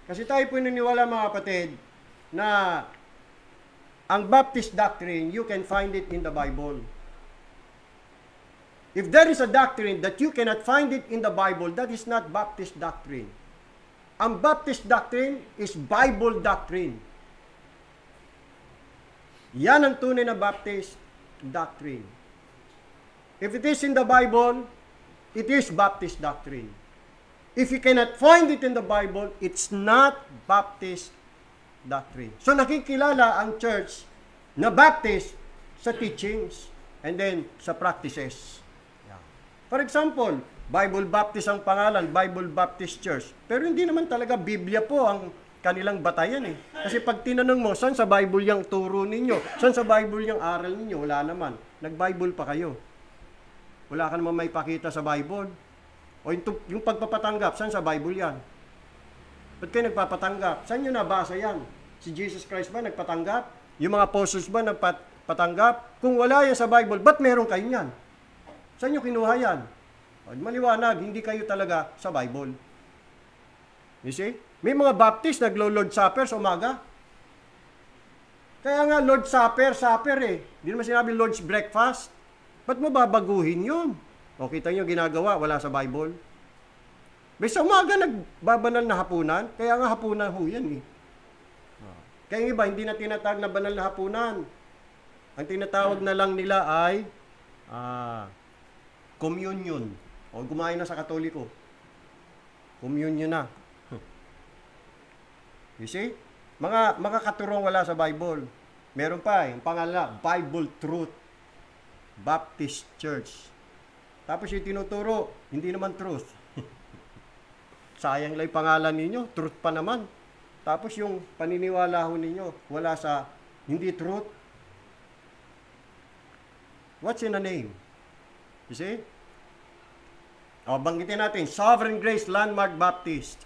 Kasi tayo po naniniwala, mga kapatid, na ang Baptist doctrine, you can find it in the Bible. If there is a doctrine that you cannot find it in the Bible, that is not Baptist doctrine. Ang Baptist doctrine is Bible doctrine. Yan ang tunay na Baptist doctrine. If it is in the Bible, it is Baptist doctrine. If you cannot find it in the Bible, it's not Baptist doctrine. So nakikilala ang church na Baptist sa teachings and then sa practices. For example, Bible Baptist ang pangalan, Bible Baptist Church. Pero hindi naman talaga Biblia po ang kanilang batayan eh. Kasi pag tinanong mo, saan sa Bible yung turo ninyo? Saan sa Bible yung aral ninyo? Wala naman. Nag-Bible pa kayo. Wala ka naman may pakita sa Bible. O yung pagpapatanggap, saan sa Bible yan? Ba't kayo nagpapatanggap? Saan nyo nabasa yan? Si Jesus Christ ba nagpatanggap? Yung mga apostles ba nagpatanggap? Kung wala yan sa Bible, ba't meron kayo yan? Saan nyo kinuha yan? Maliwanag, hindi kayo talaga sa Bible. You see? May mga Baptist naglo-Lord Supper sa umaga. Kaya nga Lord Supper eh. Hindi naman sinabi Lord's Breakfast. Ba't mo babaguhin yun? O kita nyo ginagawa, wala sa Bible. May sa umaga nagbabanal na hapunan, kaya nga hapunan ho yan eh. Kaya yung iba, hindi na tinatawag na banal na hapunan. Ang tinatawag na lang nila ay communion. O gumayon na sa Katoliko. Communion na. You see? Mga katurong wala sa Bible. Meron pa yung pangalan, Bible Truth. Baptist Church. Tapos yung tinuturo, hindi naman truth. Sayang lang yung pangalan ninyo, truth pa naman. Tapos yung paniniwala ho ninyo, wala sa hindi truth. What's in a name? You see? O, banggitin natin, Sovereign Grace Landmark Baptist.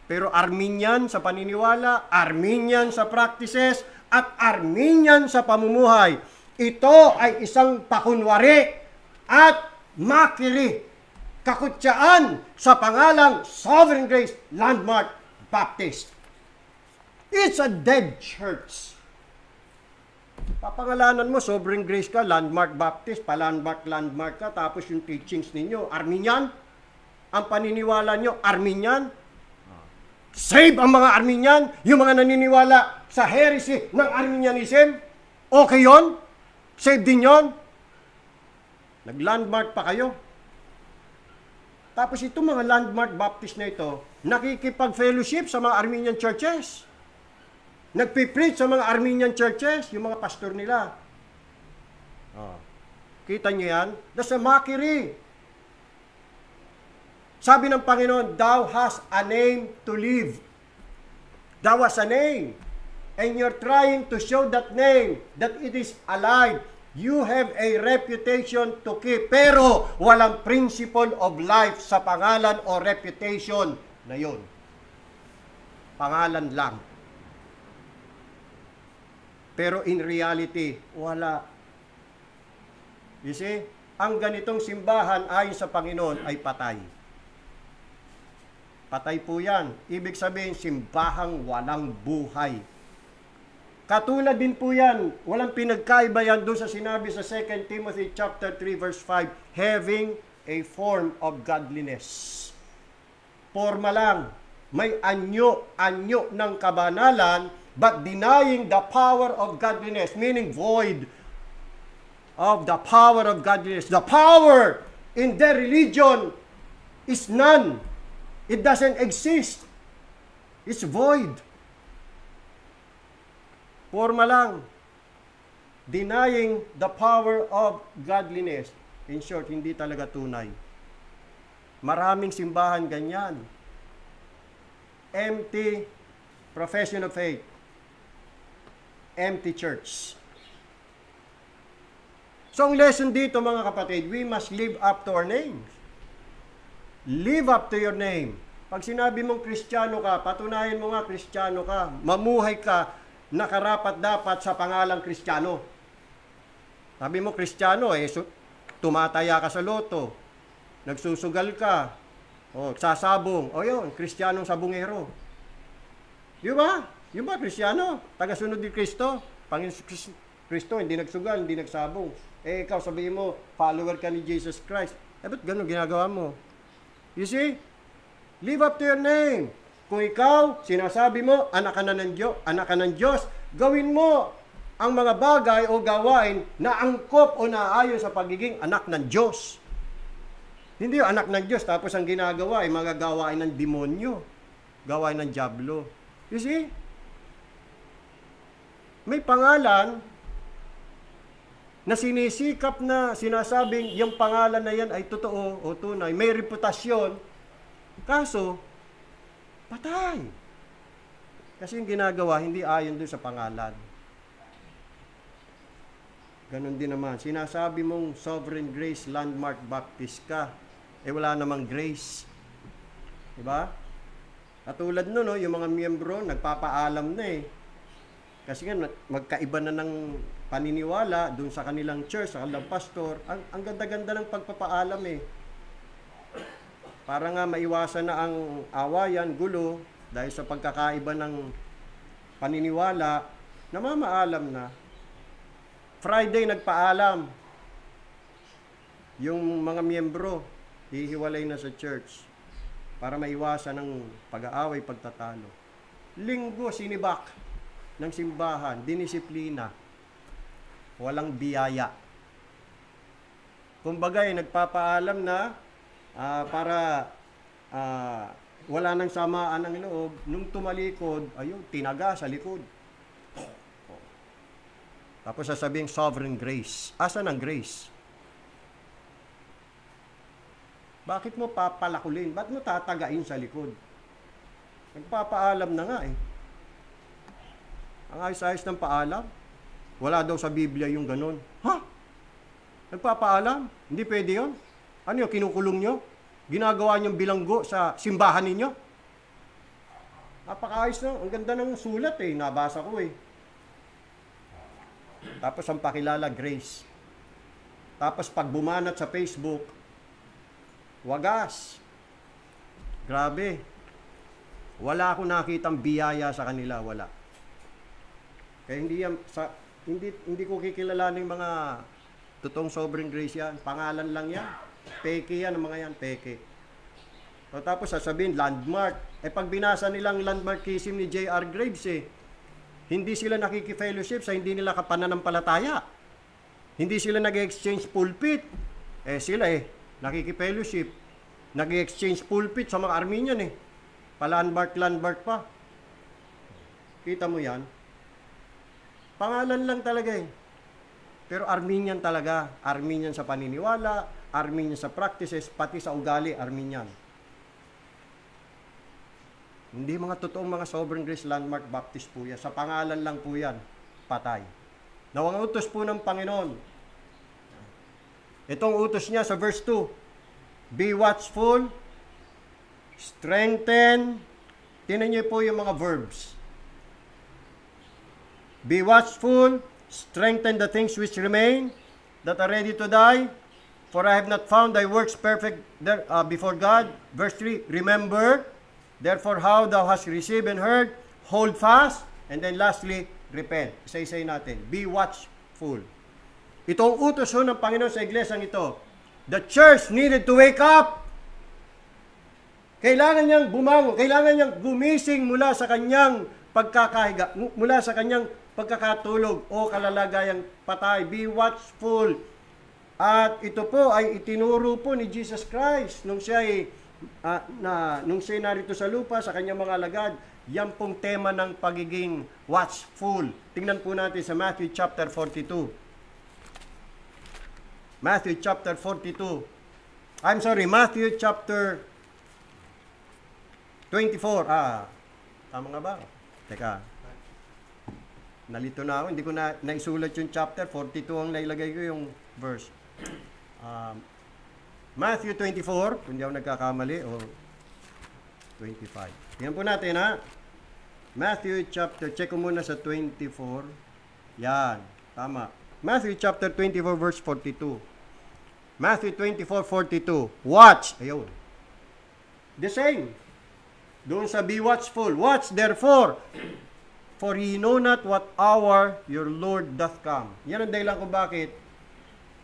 Pero Arminian sa paniniwala, Arminian sa practices, at Arminian sa pamumuhay. Ito ay isang pakunwari at makiri, kakutsaan sa pangalang Sovereign Grace Landmark Baptist. It's a dead church. Papangalanan mo, Sovereign Grace ka, Landmark Baptist, landmark ka, tapos yung teachings ninyo, Arminian. Ang paniniwala nyo, Arminian. Save ang mga Arminian, yung mga naniniwala sa heresy ng Arminianism. Okay yon? Save din yon? Nag-landmark pa kayo. Tapos itong mga landmark Baptist na ito, nakikipag-fellowship sa mga Armenian churches. Nagpipreach sa mga Armenian churches, yung mga pastor nila. Oh. Kita niyo yan? That's a mockery. Sabi ng Panginoon, thou hast a name to live. Thou hast a name. And you're trying to show that name, that it is alive. You have a reputation to keep. Pero walang principle of life sa pangalan o reputation na yun. Pangalan lang. Pero in reality, wala. You see, ang ganitong simbahan ayon sa Panginoon ay patay. Patay po yan. Ibig sabihin, simbahang walang buhay. Katulad din po yan, walang pinagkaiba yan doon sa sinabi sa 2 Timothy chapter 3 verse 5, having a form of godliness. Forma lang, may anyo ng kabanalan, but denying the power of godliness, meaning void of the power of godliness. The power in their religion is none. It doesn't exist. It's void. Forma lang. Denying the power of godliness. In short, hindi talaga tunay. Maraming simbahan ganyan. Empty profession of faith. Empty church. So, ang lesson dito mga kapatid, we must live up to our names. Live up to your name. Pag sinabi mong Kristiyano ka, patunayan mo nga Kristiyano ka. Mamuhay ka nakarapat-dapat sa pangalang Kristiyano. Sabi mo Kristiyano, tumataya ka sa loto, nagsusugal ka, sasabong, yun, Kristiyanong sabungero. Di ba? Yung ba Kristiyano? Tagasunod ni Kristo? Panginoon Kristo, hindi nagsugal, hindi nagsabong. Ikaw sabihin mo, follower ka ni Jesus Christ. Ba't ganun ginagawa mo? You see? Live up to your name. Kung ikaw, sinasabi mo, anak ka ng Diyos, gawin mo ang mga bagay o gawain na angkop o naayon sa pagiging anak ng Diyos. Hindi yung anak ng Diyos, tapos ang ginagawa ay mga gawain ng demonyo, gawain ng diablo. You see? May pangalan na sinisikap na sinasabing yung pangalan na yan ay totoo o tunay, may reputasyon, kaso, patay. Kasi yung ginagawa, hindi ayon doon sa pangalan. Ganon din naman. Sinasabi mong Sovereign Grace Landmark Baptist ka. Wala namang grace. Diba? Katulad nun, yung mga miyembro, nagpapaalam na Kasi nga, magkaiba na ng paniniwala doon sa kanilang church, sa kanilang pastor. Ang ganda-ganda ng pagpapaalam Para nga maiwasan na ang awayan, gulo, dahil sa pagkakaiba ng paniniwala, namamaalam na. Friday nagpaalam. Yung mga miyembro, hihiwalay na sa church para maiwasan ang pag-aaway, pagtatalo. Linggo, sinibak ng simbahan, dinisiplina. Walang biyaya. Kumbaga, nagpapaalam na para wala nang samaan ng loob. Nung tumalikod, tinaga sa likod. Tapos sasabing sovereign grace. Asan ang grace? Bakit mo papalakulin? Bakit mo tatagain sa likod? Nagpapaalam na nga Ang ayos-ayos ng paalam. Wala daw sa Biblia yung ganun. Nagpapaalam? Hindi pwede yun? Ano yung kinukulong nyo? Ginagawa nyong bilanggo sa simbahan ninyo? Napakaayos na. Ang ganda ng sulat Nabasa ko Tapos ang pakilala, grace. Tapos pag bumanat sa Facebook, wagas. Grabe. Wala akong nakitang biyaya sa kanila, wala. Kaya hindi ko kikilalanin mga totoong sovereign grace yan. Pangalan lang yan. Peke yan, ang mga yan, peke. O tapos sasabihin, landmark. Pag binasa nilang landmarkism ni J.R. Graves hindi sila nakikifellowship sa hindi nila kapananampalataya. Hindi sila nag-exchange pulpit. Sila nakikifellowship. Nag-exchange pulpit sa mga Armenian eh. Palanbart pa. Kita mo yan? Pangalan lang talaga eh. Pero Armenian talaga. Armenian sa paniniwala, Armenian sa practices, pati sa ugali, Armenian. Hindi mga totoong mga Sovereign Grace Landmark Baptist po yan. Sa pangalan lang po yan. Patay. Nawang utos po ng Panginoon. Itong utos niya sa verse 2. Be watchful, strengthen. Tingnan niyo po yung mga verbs. Be watchful, strengthen the things which remain, that are ready to die, for I have not found thy works perfect before God. Verse 3, remember, therefore how thou hast received and heard, hold fast, and then lastly, repent. Isa-isay natin. Be watchful. Itong utos ng Panginoon sa iglesyang ito. The church needed to wake up. Kailangan niyang bumangon, kailangan niyang gumising mula sa kanyang pagkakahiga, mula sa kanyang pagkakatulog o kalalagayang patay. Be watchful. At ito po ay itinuro po ni Jesus Christ nung siya ay nung siya narito sa lupa sa kanyang mga alagad. Yan pong tema ng pagiging watchful. Tingnan po natin sa Matthew chapter 42. Matthew chapter 42. Matthew chapter 24. Tama nga ba? Teka. Nalito na ako. Hindi ko na naisulat yung chapter. 42 ang nailagay ko yung verse. Matthew 24, kung di ako nagkakamali, o 25. Tingnan po natin ha. Matthew chapter, check ko muna sa 24. Yan, tama. Matthew chapter 24 verse 42. Matthew 24:42. Watch. Ayun. The same. Doon sa be watchful. Watch therefore, for ye know not what hour your Lord doth come. Yan ang dahilan kung bakit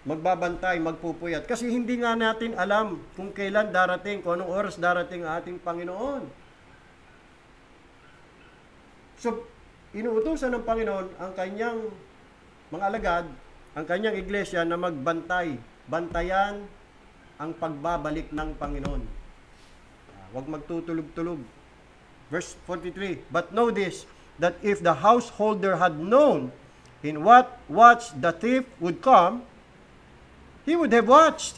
magbabantay, magpupuyat. Kasi hindi nga natin alam kung kailan darating, kung anong oras darating ang ating Panginoon. So, inuutosan ng Panginoon ang kanyang mga alagad, ang kanyang iglesia na magbantay. Bantayan ang pagbabalik ng Panginoon. Huwag magtutulog-tulog. Verse 43, but know this, that if the householder had known in what watch the thief would come, he would have watched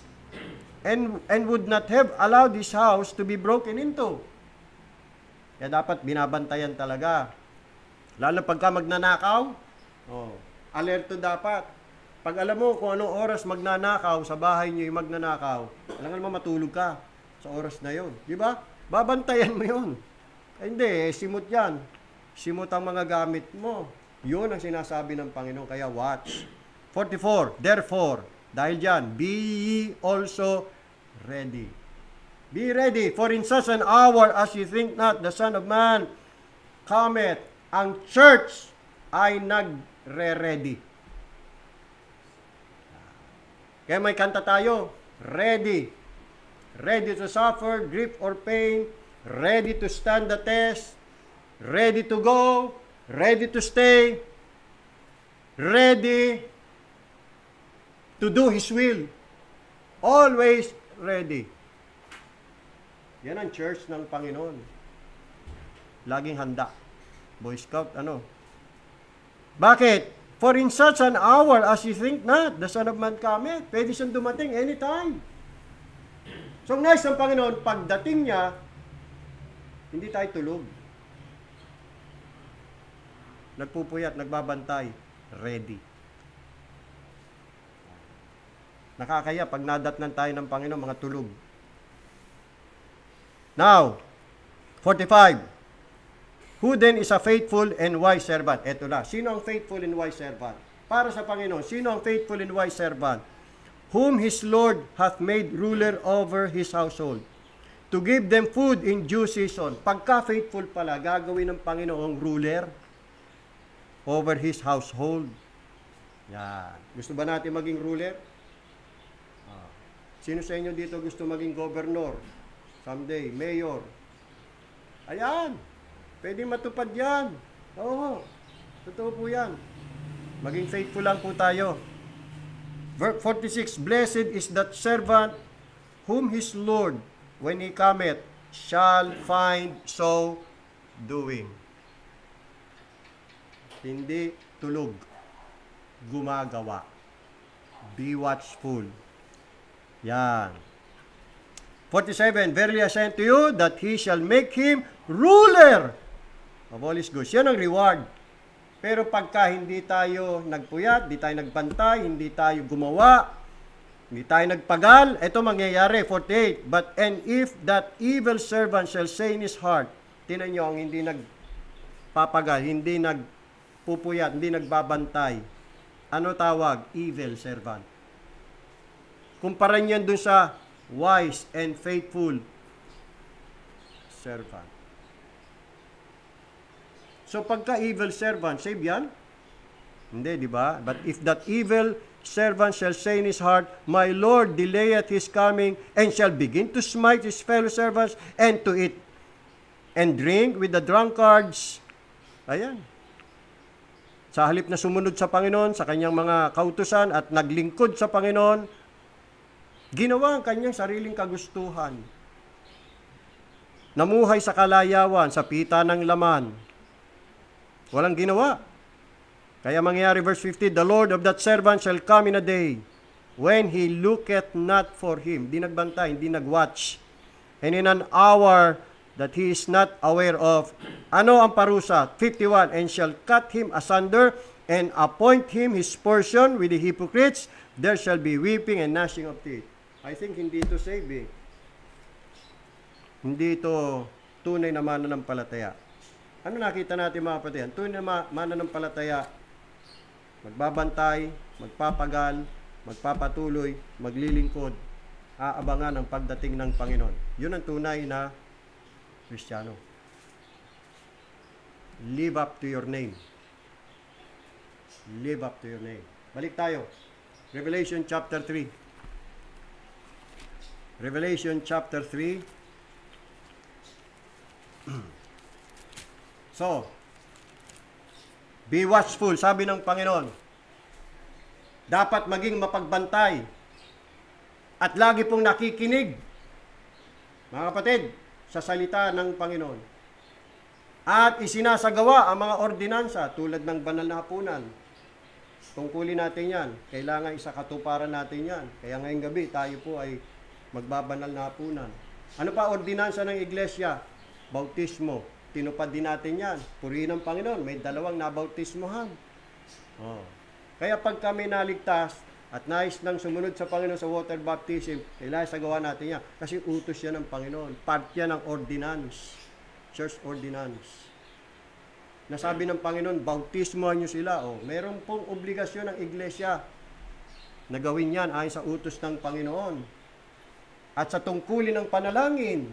and would not have allowed his house to be broken into. Kaya dapat binabantayan talaga. Lalo pagka magnanakaw, alerto dapat. Pag alam mo kung anong oras magnanakaw, sa bahay niyo yung magnanakaw, alam mo matulog ka sa oras na yon, di ba? Babantayan mo yon. Hindi, simot yan. Simot ang mga gamit mo. Yun ang sinasabi ng Panginoon, kaya watch. 44, therefore, dahil dyan, be ye also ready. Be ready, for in such an hour as you think not, the Son of Man cometh. Ang church ay nagre-ready. Kaya may kanta tayo, ready. Ready to suffer, grief or pain, ready to stand the test, ready to go, ready to stay, ready to do His will. Always ready. Yan ang church ng Panginoon. Laging handa. Boy Scout, Bakit? For in such an hour as you think not, the Son of Man cometh. Pwede siyang dumating anytime. So, nice ng Panginoon, pagdating niya, hindi tayo tulog. Nagpupuyat, nagbabantay, ready. Nakakaya pag nadatnan tayo ng Panginoon, mga tulog. Now, 45. Who then is a faithful and wise servant? Eto na. Sino ang faithful and wise servant? Para sa Panginoon, sino ang faithful and wise servant? Whom his Lord hath made ruler over his household, to give them food in due season. Pagka-faithful pala, gagawin ng Panginoong ruler over his household. Yan. Gusto ba natin maging ruler? Sino sa inyo dito gusto maging governor? Someday, mayor? Ayan. Pwede matupad yan. Oo. Totoo po yan. Maging faithful lang po tayo. Verse 46, blessed is that servant whom his Lord, when he cometh, shall find so doing. Hindi tulog, gumagawa. Be watchful. Yan. 47, verily I say unto you that he shall make him ruler of all his goods. Yan ang reward. Pero pagka hindi tayo nagpuyat, hindi tayo nagbantay, hindi tayo gumawa, hindi tayo nagpagal, ito mangyayari, 48. But and if that evil servant shall say in his heart, tinan nyo ang hindi nagpapagal, hindi nagpupuyat, hindi nagbabantay. Ano tawag? Evil servant. Kumpara niyan dun sa wise and faithful servant. So pagka evil servant, save yan? Hindi, di ba? But if that evil servant shall say in his heart, my Lord delayeth his coming, and shall begin to smite his fellow servants, and to eat and drink with the drunkards. Ayan. Sa halip na sumunod sa Panginoon, sa kanyang mga kautusan, at naglingkod sa Panginoon, ginawa ang kanyang sariling kagustuhan. Namuhay sa kalayawan, sa pita ng laman. Walang ginawa. Kaya mangyayari, verse 50, the Lord of that servant shall come in a day when he looketh not for him. Hindi nagbantay, hindi nagwatch. And in an hour that he is not aware of. Ano ang parusa? 51, and shall cut him asunder and appoint him his portion with the hypocrites. There shall be weeping and gnashing of teeth. I think hindi ito save. Hindi ito tunay na mananampalataya. Ano nakita natin mga kapatid? Tunay na mananampalataya, magbabantay, magpapagal, magpapatuloy, maglilingkod, aabangan ang pagdating ng Panginoon. Yun ang tunay na Kristiyano. Live up to your name. Live up to your name. Balik tayo. Revelation chapter 3. Revelation chapter 3. So, be watchful, sabi ng Panginoon. Dapat maging mapagbantay at lagi pong nakikinig, mga kapatid, sa salita ng Panginoon. At isinasagawa ang mga ordinansa tulad ng banal na hapunan. Tungkulin natin yan. Kailangan isakatuparan natin yan. Kaya ngayong gabi tayo po ay magbabanal na hapunan. Ano pa ordinansa ng iglesia? Bautismo. Tinupad din natin yan. Purihin ng Panginoon. May 2 nabautismohan. Oh. Kaya pag kami naligtas at nais nang sumunod sa Panginoon sa water baptism, kailangan sagawa natin yan. Kasi utos yan ng Panginoon. Part yan ng ordinance. Church ordinance. Nasabi ng Panginoon, bautismohan nyo sila. Oh, mayroon pong obligasyon ng iglesia na gawin yan ayon sa utos ng Panginoon. At sa tungkulin ng panalangin.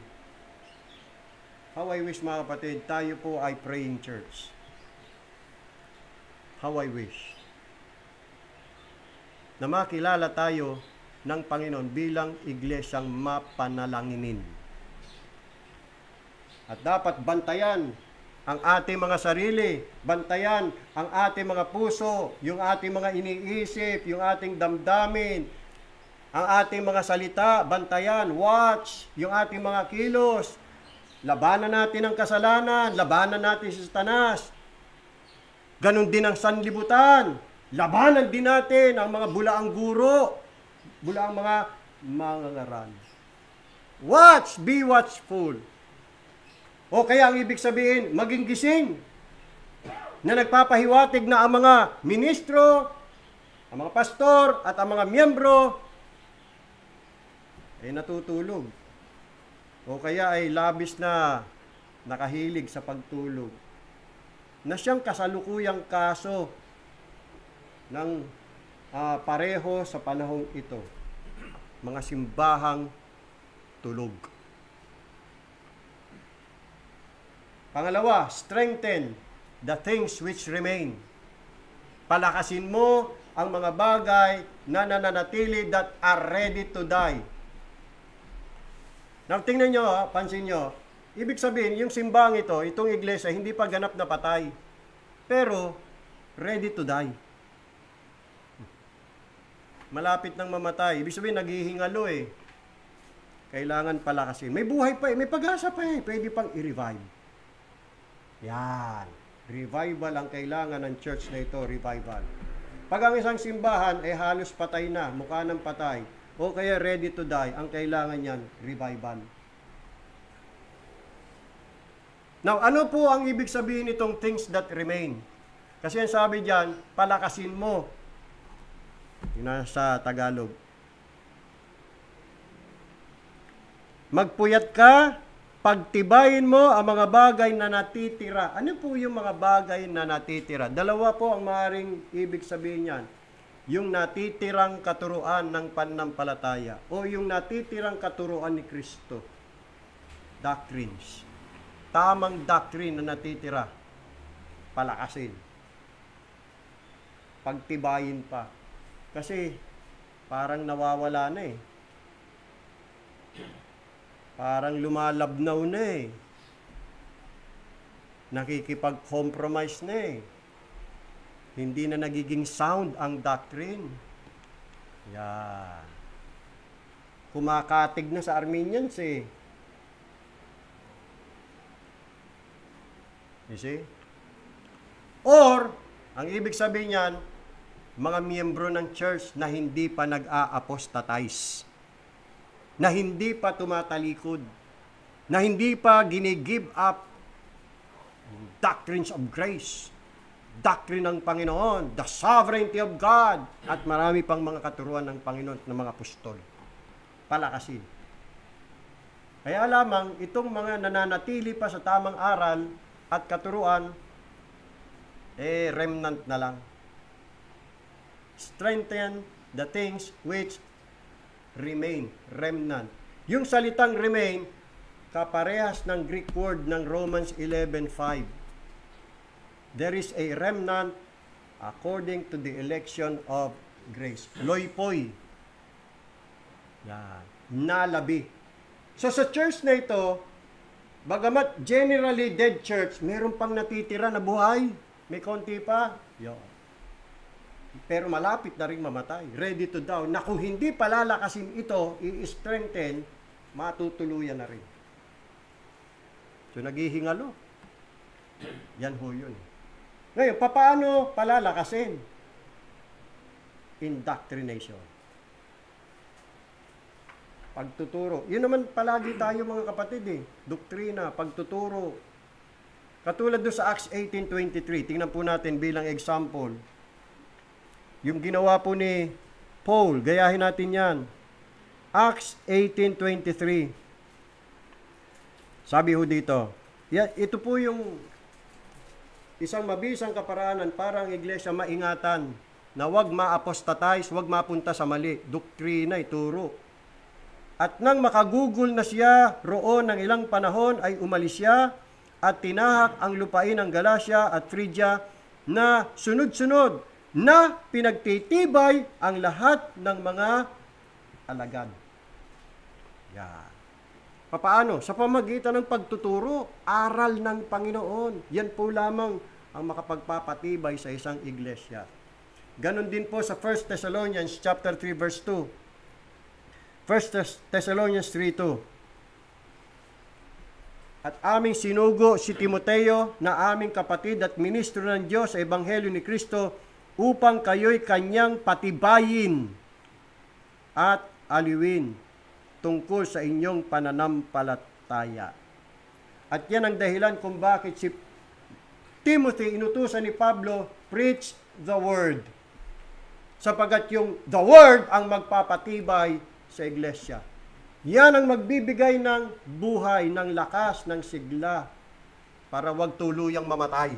How I wish, mga kapatid, tayo po ay praying church. How I wish. Na makilala tayo ng Panginoon bilang iglesyang mapanalanginin. At dapat bantayan ang ating mga sarili, bantayan ang ating mga puso, yung ating mga iniisip, yung ating damdamin, ang ating mga salita, bantayan, watch, yung ating mga kilos. Labanan natin ang kasalanan, labanan natin si Satanas. Ganon din ang sanlibutan. Labanan din natin ang mga bulaang guro, bulaang mga mangangaral. Watch, be watchful. O kaya ang ibig sabihin, maging gising na nagpapahiwatig na ang mga ministro, ang mga pastor at ang mga miyembro ay natutulog. O kaya ay labis na nakahilig sa pagtulog. Na siyang kasalukuyang kaso ng pareho sa panahong ito. Mga simbahang tulog. Pangalawa, strengthen the things which remain. Palakasin mo ang mga bagay na nananatili that are ready to die. Now, tingnan nyo, pansin nyo, ibig sabihin, yung simbang ito, itong iglesia, hindi pa ganap na patay. Pero, ready to die. Malapit nang mamatay. Ibig sabihin, naghihingalo eh. kailangan palakasin. May buhay pa may pag-asa pa pwede pang i-revive. Yan. Revival ang kailangan ng church na ito, revival. Pag ang isang simbahan ay halos patay na, mukha ng patay, o kaya ready to die, ang kailangan yan, revival. Now, ano po ang ibig sabihin nitong things that remain? Kasi ang sabi diyan, palakasin mo. Yun sa Tagalog. Magpuyat ka, pagtibayin mo ang mga bagay na natitira. Ano po yung mga bagay na natitira? Dalawa po ang maaaring ibig sabihin niyan. Yung natitirang katuruan ng pananampalataya o yung natitirang katuruan ni Kristo. Doctrines. Tamang doctrine na natitira. Palakasin. Pagtibayin pa. Kasi parang nawawala na Parang lumalabnaw na Nakikipag-compromise na Hindi na nagiging sound ang doctrine. Yan. Kumakatig na sa Armenians You see? Or, ang ibig sabihin niyan, mga miyembro ng church na hindi pa nag-a-apostatize, na hindi pa tumatalikod, na hindi pa gini-give up doctrines of grace, doctrine ng Panginoon, the sovereignty of God, at marami pang mga katuruan ng Panginoon ng mga apostol. Palakasin. Kaya lamang, itong mga nananatili pa sa tamang aral at katuruan, remnant na lang. Strengthen the things which remain, remnant. Yung salitang remain, kaparehas ng Greek word ng Romans 11:5. There is a remnant according to the election of grace. Loipoi. Yan. Nalabi. So sa church na ito, bagamat generally dead church, meron pang natitira na buhay. May konti pa. Pero malapit na rin mamatay. Ready to die. Na kung hindi palalakasin ito, i-strengthen, matutuluyan na rin. So naghihingalo. Yan ho yun. Ngayon, paano palalakasin? Indoctrination. Pagtuturo. Yun naman palagi tayo mga kapatid Doktrina, pagtuturo. Katulad doon sa Acts 18:23. Tingnan po natin bilang example. Yung ginawa po ni Paul. Gayahin natin yan. Acts 18:23. Sabi ho dito. Ito po yung isang mabisang kaparaanan para ang iglesia maingatan na wag ma-apostatize, wag mapunta sa mali. Doktrina, ituro. At nang makagugol na siya roon ng ilang panahon ay umalis siya at tinahak ang lupain ng Galacia at Phrygia na sunod-sunod na pinagtitibay ang lahat ng mga alagad. Yan. Papaano? Sa pamagitan ng pagtuturo, aral ng Panginoon. Yan po lamang ang makapagpapatibay sa isang iglesia. Ganon din po sa 1 Thessalonians chapter 3 verse 2. 1 Thessalonians 3:2. At aming sinugo si Timoteo na aming kapatid at ministro ng Diyos sa Ebanghelyo ni Kristo upang kayo'y kanyang patibayin at aliwin tungkol sa inyong pananampalataya. At yan ang dahilan kung bakit si Timothy, inutusan ni Pablo, preach the word. Sapagat yung the word ang magpapatibay sa iglesia. Yan ang magbibigay ng buhay, ng lakas, ng sigla para wag tuluyang mamatay.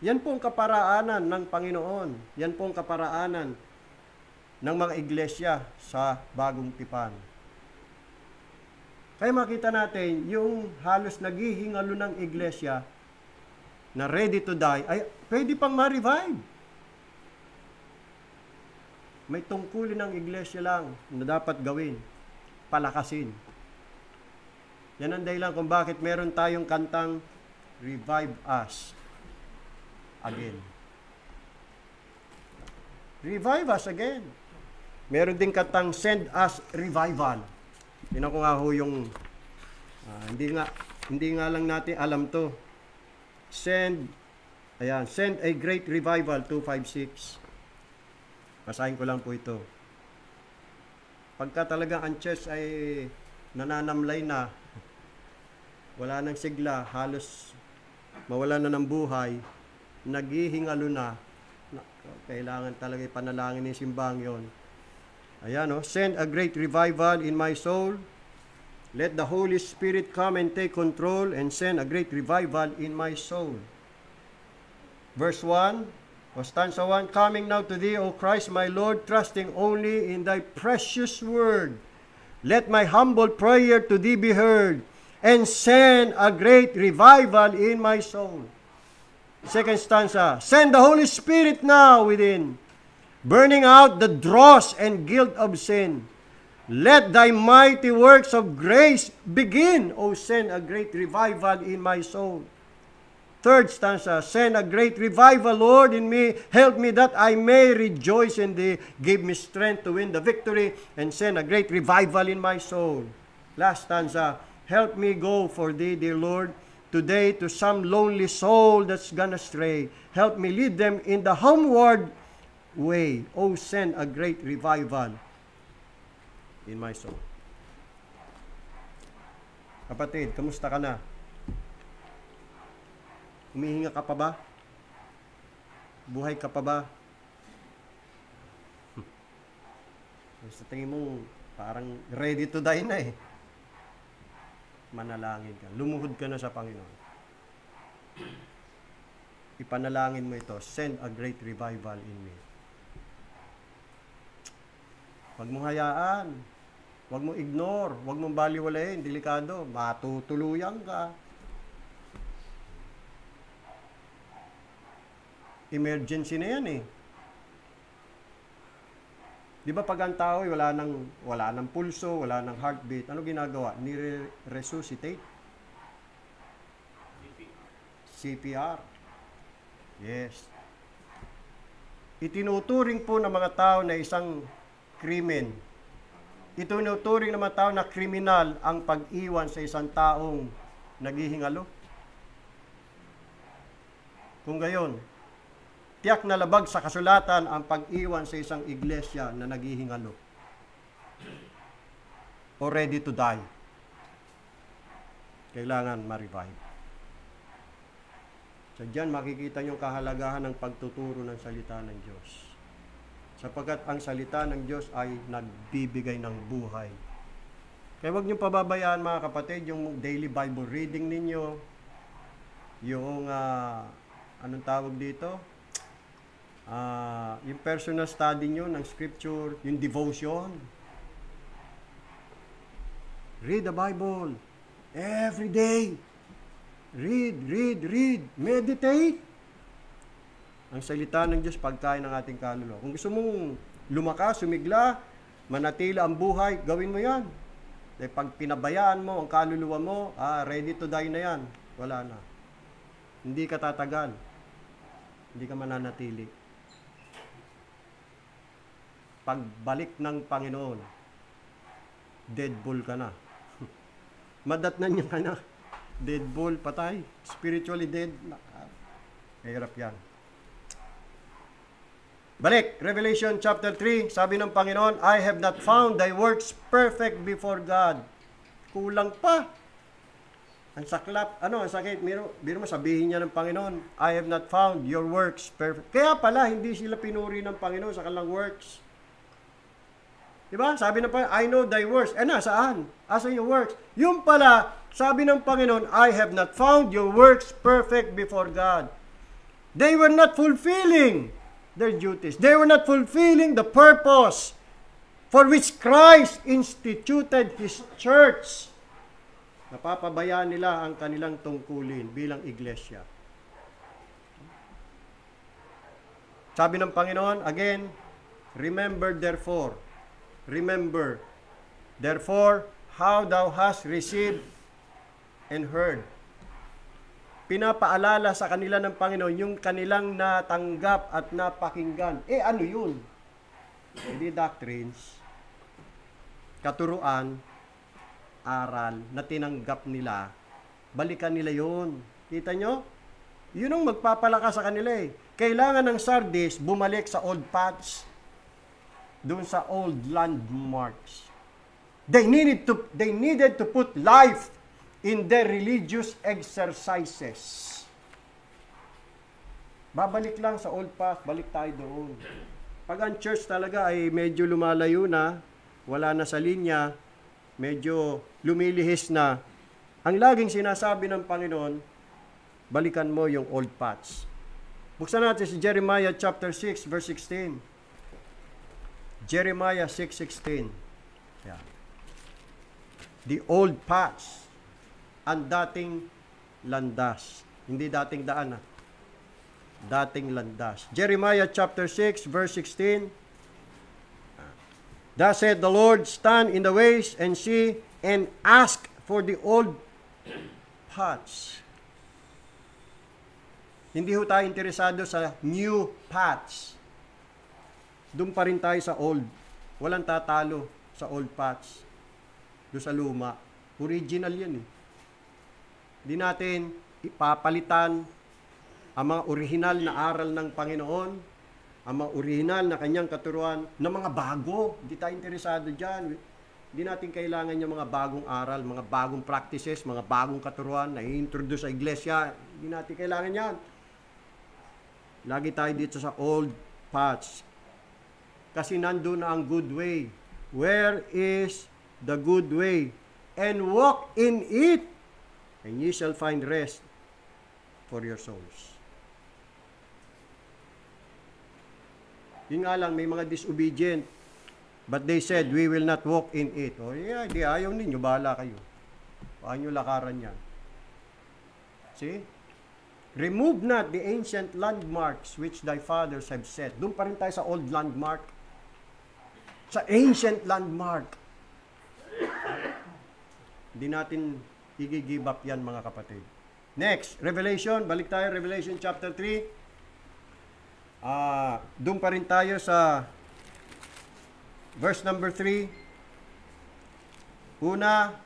Yan po ang kaparaanan ng Panginoon. Yan po ang kaparaanan ng mga iglesia sa bagong tipan. Kaya makita natin, yung halos naghihingalo ng iglesia na ready to die, ay pwede pang ma-revive. May tungkulin ng iglesia lang na dapat gawin, palakasin. Yan ang dahilan kung bakit meron tayong kantang Revive Us Again. Revive us again. Meron din katang send us revival. Tingnan ko nga ho yung hindi nga lang natin alam to. Send a great revival 256. Basahin ko lang po ito. Pagka talagang ang church ay nananamlay na, wala nang sigla, halos mawala na ng buhay, naghihingalo na, kailangan talaga ipanalangin ng simbang yon. Ayan, send a great revival in my soul. Let the Holy Spirit come and take control and send a great revival in my soul. Verse 1, stanza 1, coming now to thee, O Christ my Lord, trusting only in thy precious word. Let my humble prayer to thee be heard, and send a great revival in my soul. Second stanza, send the Holy Spirit now within, burning out the dross and guilt of sin. Let thy mighty works of grace begin, O send a great revival in my soul. Third stanza, send a great revival, Lord, in me. Help me that I may rejoice in thee. Give me strength to win the victory, and send a great revival in my soul. Last stanza, help me go for thee, dear Lord, today to some lonely soul that's gone astray. Help me lead them in the homeward way. Oh, send a great revival in my soul. Kapatid, kamusta ka na? Humihinga ka pa ba? Buhay ka pa ba? Sa tingin mo, parang ready to die na eh. Manalangin ka. Lumuhod ka na sa Panginoon. Ipanalangin mo ito. Send a great revival in me. Huwag mong hayaan. Huwag mong ignore. Huwag mong baliwalayin. Delikado. Matutuluyan ka. Emergency na yan eh. Di ba pag ang tao wala nang pulso, wala nang heartbeat, ano ginagawa? Ni-resuscitate? CPR. Yes. Itinuturing po ng mga tao na isang krimen. Itinuturing ng mga tao na kriminal ang pag-iwan sa isang taong naghihingalo. Kung gayon, tiyak na labag sa kasulatan ang pag-iwan sa isang iglesia na naghihingalo o ready to die. Kailangan ma-revive. So dyan makikita nyo kahalagahan ng pagtuturo ng salita ng Diyos. Sapagkat ang salita ng Diyos ay nagbibigay ng buhay. Kaya huwag nyo pababayaan mga kapatid, yung daily Bible reading ninyo, yung anong tawag dito? Yung personal study nyo ng scripture, yung devotion. Read the Bible every day. Read. Meditate. Ang salita ng Diyos, pagkain ng ating kaluluwa. Kung gusto mong lumakas, sumigla, manatila ang buhay, gawin mo yan. Dahil pag pinabayaan mo ang kaluluwa mo, ready to die na yan. Wala na. Hindi ka tatagal. Hindi ka mananatili. Pagbalik ng Panginoon, dead bull ka na. Madatnan niya ka na. Dead bull, patay. Spiritually dead. Mahirap yan. Balik, Revelation chapter 3, sabi ng Panginoon, I have not found thy works perfect before God. Kulang pa. Ang saklap, ang sakit, biro mo sabihin niya ng Panginoon, I have not found your works perfect. Kaya pala, hindi sila pinuri ng Panginoon sa kanilang works. Diba? Sabi ng Panginoon, I know thy works. Saan? Asan yung works? Yung pala, sabi ng Panginoon, I have not found your works perfect before God. They were not fulfilling their duties. They were not fulfilling the purpose for which Christ instituted His church. Napapabayaan nila ang kanilang tungkulin bilang iglesia. Sabi ng Panginoon, again, remember therefore, how thou hast received and heard. Pinapaalala sa kanila ng Panginoon yung kanilang natanggap at napakinggan. Ano yun? Hindi doctrines, katuruan, aral na tinanggap nila, balikan nila yun. Kita nyo? Yun ang magpapalakas sa kanila eh. Kailangan ng Sardis bumalik sa old paths, doon sa old landmarks. They needed to put life in their religious exercises. Babalik lang sa old path, balik tayo doon. Pag ang church talaga ay medyo lumalayo na, wala na sa linya, medyo lumilihis na, ang laging sinasabi ng Panginoon, balikan mo yung old paths. Buksan natin si Jeremiah chapter 6, verse 16. Jeremiah 6:16. Yeah. The old paths, ang dating landas. Hindi dating daan, dating landas. Jeremiah chapter 6, verse 16. Thus said the Lord, stand in the ways and see and ask for the old paths. Hindi ho tayo interesado sa new paths. Doon pa rin tayo sa old. Walang tatalo sa old paths. Doon sa luma. Original yan eh. Hindi natin ipapalitan ang mga original na aral ng Panginoon, ang mga original na kanyang katuruan, na mga bago. Hindi tayo interesado dyan. Hindi natin kailangan yung mga bagong aral, mga bagong practices, mga bagong katuruan na i-introduce sa iglesia. Hindi natin kailangan yan. Lagi tayo dito sa old paths. Kasi nandun na ang good way. Where is the good way? And walk in it, and ye shall find rest for your souls. Yun nga lang, may mga disobedient. But they said, we will not walk in it. O yeah, di ayaw ninyo, bahala kayo. Paano nyo lakaran yan? See? Remove not the ancient landmarks which thy fathers have set. Doon pa rin tayo sa old landmark. Sa ancient landmark. Hindi natin i-give up yan, mga kapatid. Next, Revelation. Balik tayo, Revelation chapter 3. Doon pa rin tayo sa verse number 3. Una,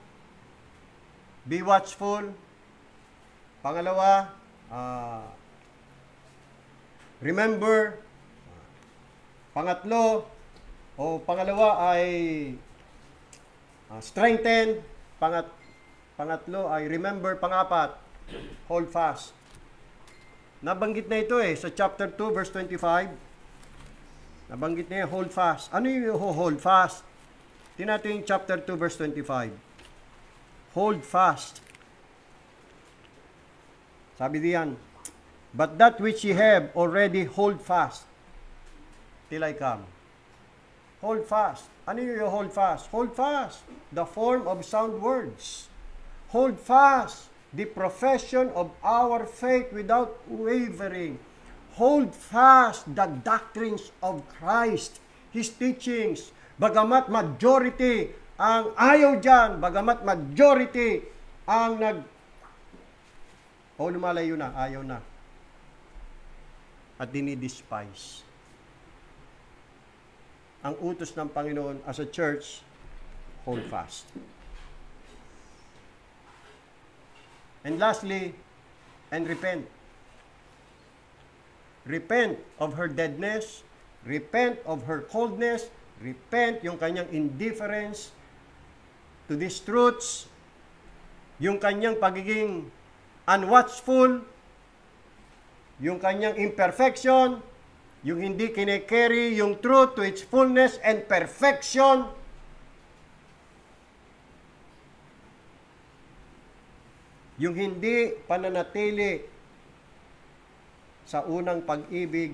be watchful. Pangalawa, remember. Pangalawa ay strengthen. Pangatlo ay remember. Pangapat, hold fast. Nabanggit na ito sa chapter 2 verse 25. Nabanggit na hold fast. Ano yung hold fast? Tingnan natin yung chapter 2 verse 25. Hold fast. Sabi diyan, but that which ye have already hold fast till I come. Hold fast. Ano yung hold fast? Hold fast the form of sound words. Hold fast the profession of our faith without wavering. Hold fast the doctrines of Christ, His teachings. Bagamat majority ang ayaw dyan, bagamat majority ang lumalayo na, ayaw na. At dinidespise. Ang utos ng Panginoon as a church, hold fast. And lastly, and repent. Repent of her deadness, repent of her coldness, repent yung kanyang indifference to these truths, yung kanyang pagiging unwatchful, yung kanyang imperfection, yung hindi kine-carry yung truth to its fullness and perfection. Yung hindi pananatili sa unang pag-ibig,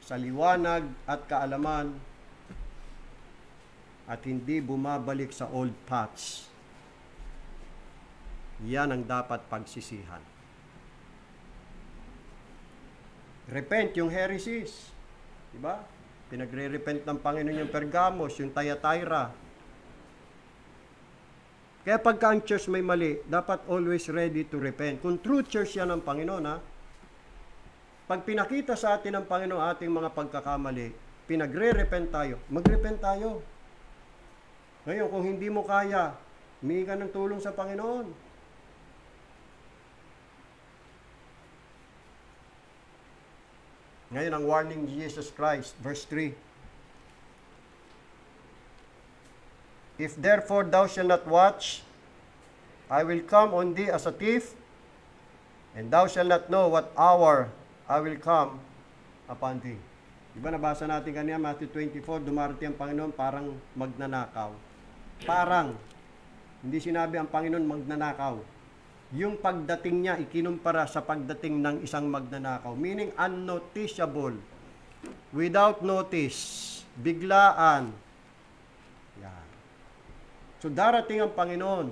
sa liwanag at kaalaman, at hindi bumabalik sa old paths. Yan ang dapat pagsisihan. Repent yung heresies. Diba? Pinagre-repent ng Panginoon yung Pergamos, yung Thyatira. Kaya pagka ang church may mali, dapat always ready to repent. Kung true church yan ng Panginoon, pag pinakita sa atin ng Panginoon ating mga pagkakamali, pinagre-repent tayo, magre-repent tayo. Ngayon, kung hindi mo kaya, humingi ka ng tulong sa Panginoon. Ngayon, ang warning ni Jesus Christ, verse 3. If therefore thou shalt not watch, I will come on thee as a thief, and thou shalt not know what hour I will come upon thee. Diba nabasa natin kanina, Matthew 24, dumarating ang Panginoon parang magnanakaw. Parang, hindi sinabi ang Panginoon magnanakaw. Yung pagdating niya, ikinumpara sa pagdating ng isang magnanakaw. Meaning, unnoticeable. Without notice. Biglaan. Yan. So, darating ang Panginoon.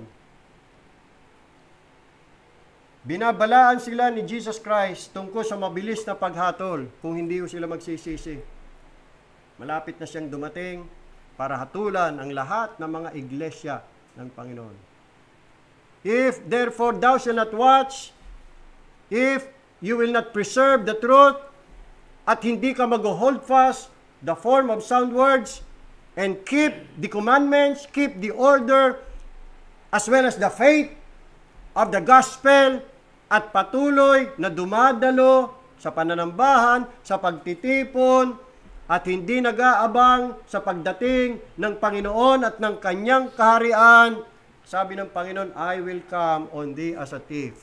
Binabalaan sila ni Jesus Christ tungkol sa mabilis na paghatol kung hindi sila magsisisi. Malapit na siyang dumating para hatulan ang lahat ng mga iglesia ng Panginoon. If therefore thou shalt not watch, if you will not preserve the truth, at hindi ka mag-hold fast the form of sound words, and keep the commandments, keep the order, as well as the faith of the gospel, at patuloy na dumadalo sa pananambahan, sa pagtitipon, at hindi nag-aabang sa pagdating ng Panginoon at ng kanyang kaharian. Sabi ng Panginoon, I will come on thee as a thief.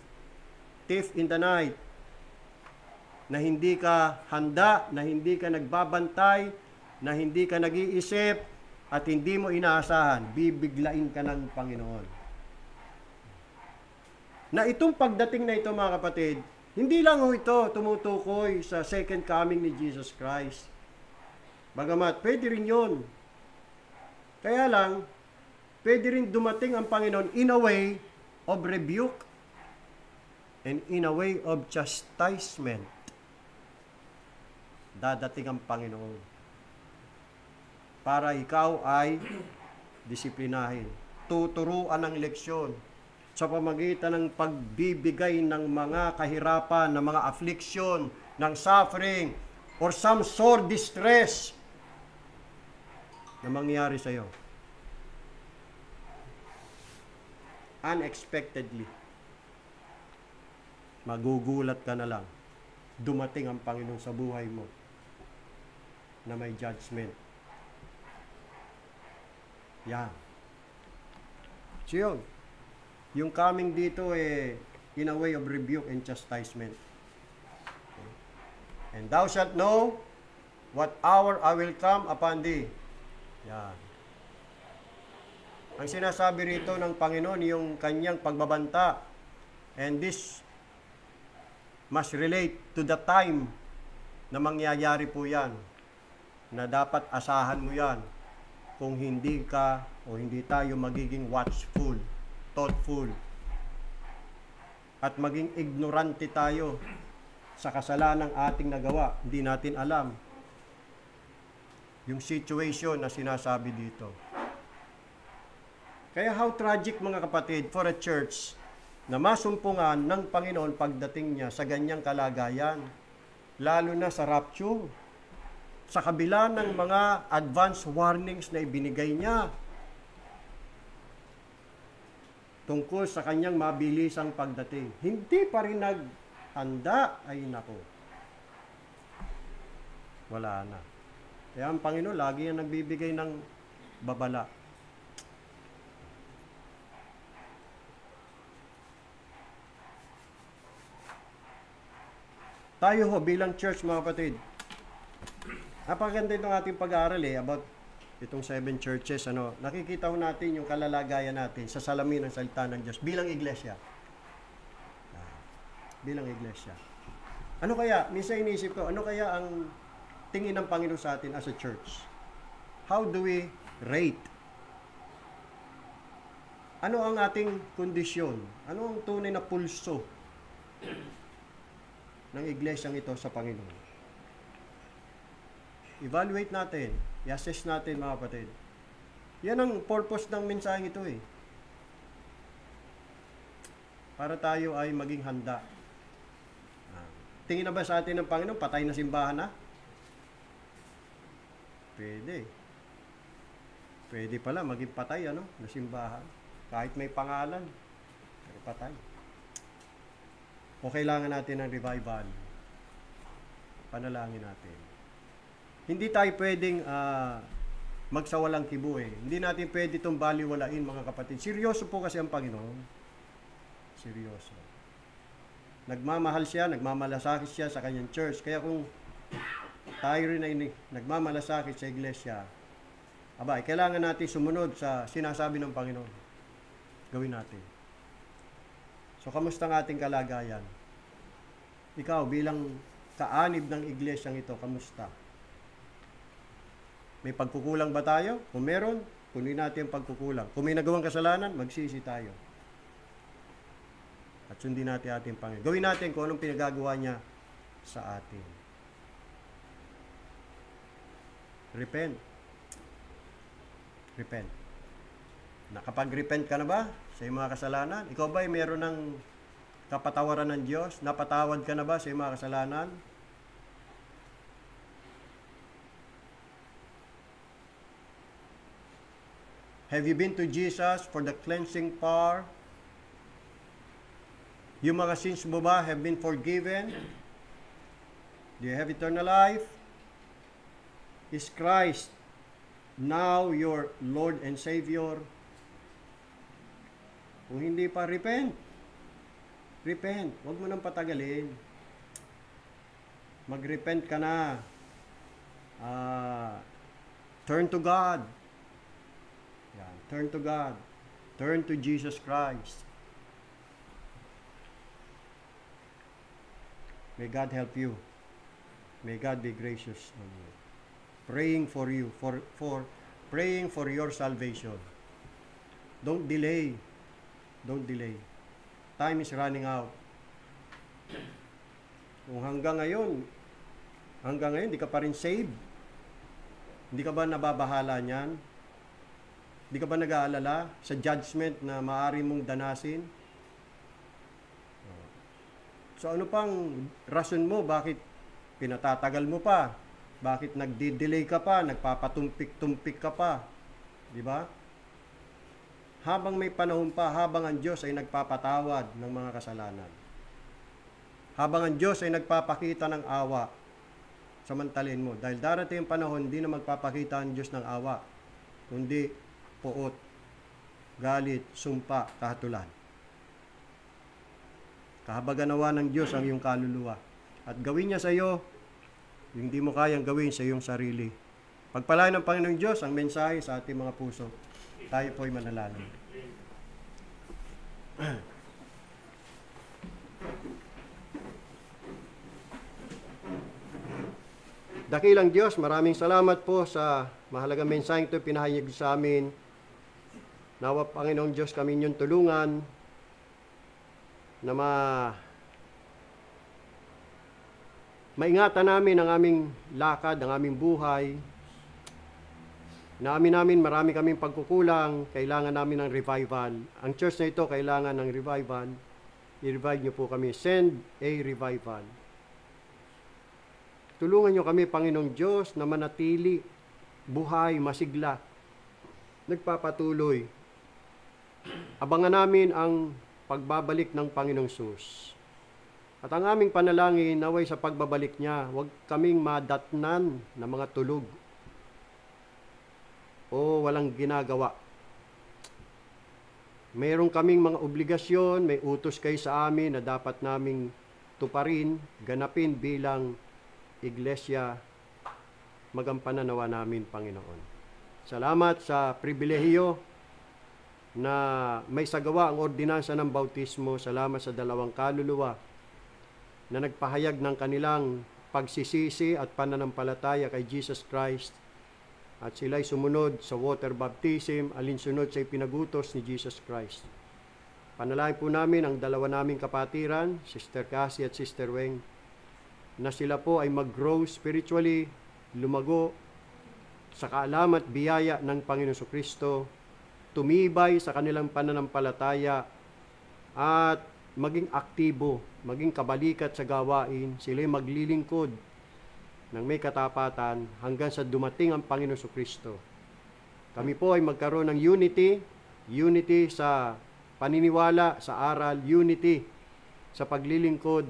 Thief in the night. Na hindi ka handa, na hindi ka nagbabantay, na hindi ka nag-iisip, at hindi mo inaasahan, bibiglain ka ng Panginoon. Na itong pagdating na ito, mga kapatid, hindi lang ito tumutukoy sa second coming ni Jesus Christ. Bagamat, pwede rin yun. Kaya lang, pwede rin dumating ang Panginoon in a way of rebuke and in a way of chastisement. Dadating ang Panginoon para ikaw ay disiplinahin. Tuturuan ng leksyon sa pamagitan ng pagbibigay ng mga kahirapan, ng mga affliction, ng suffering, or some sore distress na mangyari sa iyo. Unexpectedly. Magugulat ka na lang. Dumating ang Panginoon sa buhay mo na may judgment. Yan. So yun. Yung coming dito in a way of rebuke and chastisement. Okay. And thou shalt know what hour I will come upon thee. Yan. Ang sinasabi rito ng Panginoon, yung kanyang pagbabanta. And this must relate to the time na mangyayari po yan. Na dapat asahan mo yan kung hindi ka o hindi tayo magiging watchful, thoughtful, at maging ignorante tayo sa kasalanang ating nagawa. Hindi natin alam yung situation na sinasabi dito. Kaya how tragic, mga kapatid, for a church na masumpungan ng Panginoon pagdating niya sa ganyang kalagayan, lalo na sa rapture, sa kabila ng mga advance warnings na ibinigay niya tungkol sa kanyang mabilisang pagdating. Hindi pa rin naghanda, ay nako. Wala na. Kaya ang Panginoon lagi yan nagbibigay ng babala. Tayo ho, bilang church, mga kapatid, napakaganda itong ating pag-aaral about itong 7 churches. Nakikita ho natin yung kalalagayan natin sa salamin ng salita ng Diyos bilang iglesia. Bilang iglesia. Ano kaya, minsan inisip ko, ano kaya ang tingin ng Panginoon sa atin as a church? How do we rate? Ano ang ating kondisyon? Ano ang tunay na pulso ng iglesyang ito sa Panginoon? Evaluate natin, i-assess natin, mga kapatid. Yan ang purpose ng mensaheng ito para tayo ay maging handa. Tingin na ba sa atin ng Panginoon, patay na simbahan na? Pwede. Pwede pala maging patay, ano? Na simbahan. Kahit may pangalan, pero patay. O kailangan natin ng revival. Panalangin natin. Hindi tayo pwedeng magsawalang kibo eh. Hindi natin pwede itong baliwalain, mga kapatid. Seryoso po kasi ang Panginoon. Seryoso. Nagmamahal siya, nagmamalasakit siya sa kanyang church. Kaya kung tayo rin ay nagmamalasakit sa iglesia, kailangan natin sumunod sa sinasabi ng Panginoon. Gawin natin. So, kamusta ang ating kalagayan? Ikaw, bilang kaanib ng iglesyang ito, kamusta? May pagkukulang ba tayo? Kung meron, kunin natin ang pagkukulang. Kung may nagawang kasalanan, magsisi tayo. At sundin natin ating Panginoon. Gawin natin kung anong pinagagawa niya sa atin. Repent. Repent. Nakapag-repent ka na ba sa iyong mga kasalanan? Ikaw ba ay meron ng kapatawaran ng Diyos? Napatawad ka na ba sa iyong mga kasalanan? Have you been to Jesus for the cleansing power? Yung mga sins mo ba have been forgiven? Do you have eternal life? Is Christ now your Lord and Savior? Kung hindi pa, repent. Repent. Huwag mo nang patagalin. Mag-repent ka na. Turn to God. Yan. Turn to God. Turn to Jesus Christ. May God help you. May God be gracious on you. Praying for you, for praying for your salvation. Don't delay. Don't delay. Time is running out. Kung hanggang ngayon, di ka pa rin saved, hindi ka ba nababahala niyan? Hindi ka ba nag-aalala sa judgment na maaari mong danasin? So ano pang rason mo? Bakit pinatatagal mo pa? Bakit nagdi-delay ka pa? Nagpapatumpik-tumpik ka pa? Di ba? Habang may panahon pa, habang ang Diyos ay nagpapatawad ng mga kasalanan. Habang ang Diyos ay nagpapakita ng awa, samantalin mo. Dahil darating ang panahon, hindi na magpapakita ang Diyos ng awa, kundi puot, galit, sumpa, kahatulan. Kahabaganawa ng Diyos ang iyong kaluluwa. At gawin niya sa iyo, yung hindi mo kayang gawin sa iyong sarili. Pagpalain ng Panginoong Diyos ang mensahe sa ating mga puso. Tayo po'y manalangin. Dakilang Diyos, maraming salamat po sa mahalagang mensaheng ito pinahayag sa amin. Nawa, Panginoong Diyos, kami inyong tulungan na maingatan namin ang aming lakad, ang aming buhay. Naamin namin marami kaming pagkukulang, kailangan namin ng revival. Ang church na ito kailangan ng revival. I-revive niyo po kami. Send a revival. Tulungan niyo kami, Panginoong Diyos, na manatili, buhay, masigla, nagpapatuloy. Abangan namin ang pagbabalik ng Panginoong Sus. At ang aming panalangin, naway sa pagbabalik niya, huwag kaming madatnan na mga tulog o walang ginagawa. Mayroon kaming mga obligasyon, may utos kayo sa amin na dapat naming tuparin, ganapin bilang iglesia, magampanan nawa namin, Panginoon. Salamat sa pribilehiyo na may sagawa ang ordinansa ng bautismo. Salamat sa dalawang kaluluwa na nagpahayag ng kanilang pagsisisi at pananampalataya kay Jesus Christ. At sila'y sumunod sa water baptism, alinsunod sa ipinagutos ni Jesus Christ. Panalangin po namin ang dalawa naming kapatiran, Sister Cassie at Sister Weng, na sila po ay mag-grow spiritually, lumago sa kaalaman at biyaya ng Panginoon Kristo, tumibay sa kanilang pananampalataya, at maging aktibo, maging kabalikat sa gawain. Sila'y maglilingkod ng may katapatan hanggang sa dumating ang Panginoon Kristo. Kami po ay magkaroon ng unity sa paniniwala, sa aral, unity sa paglilingkod,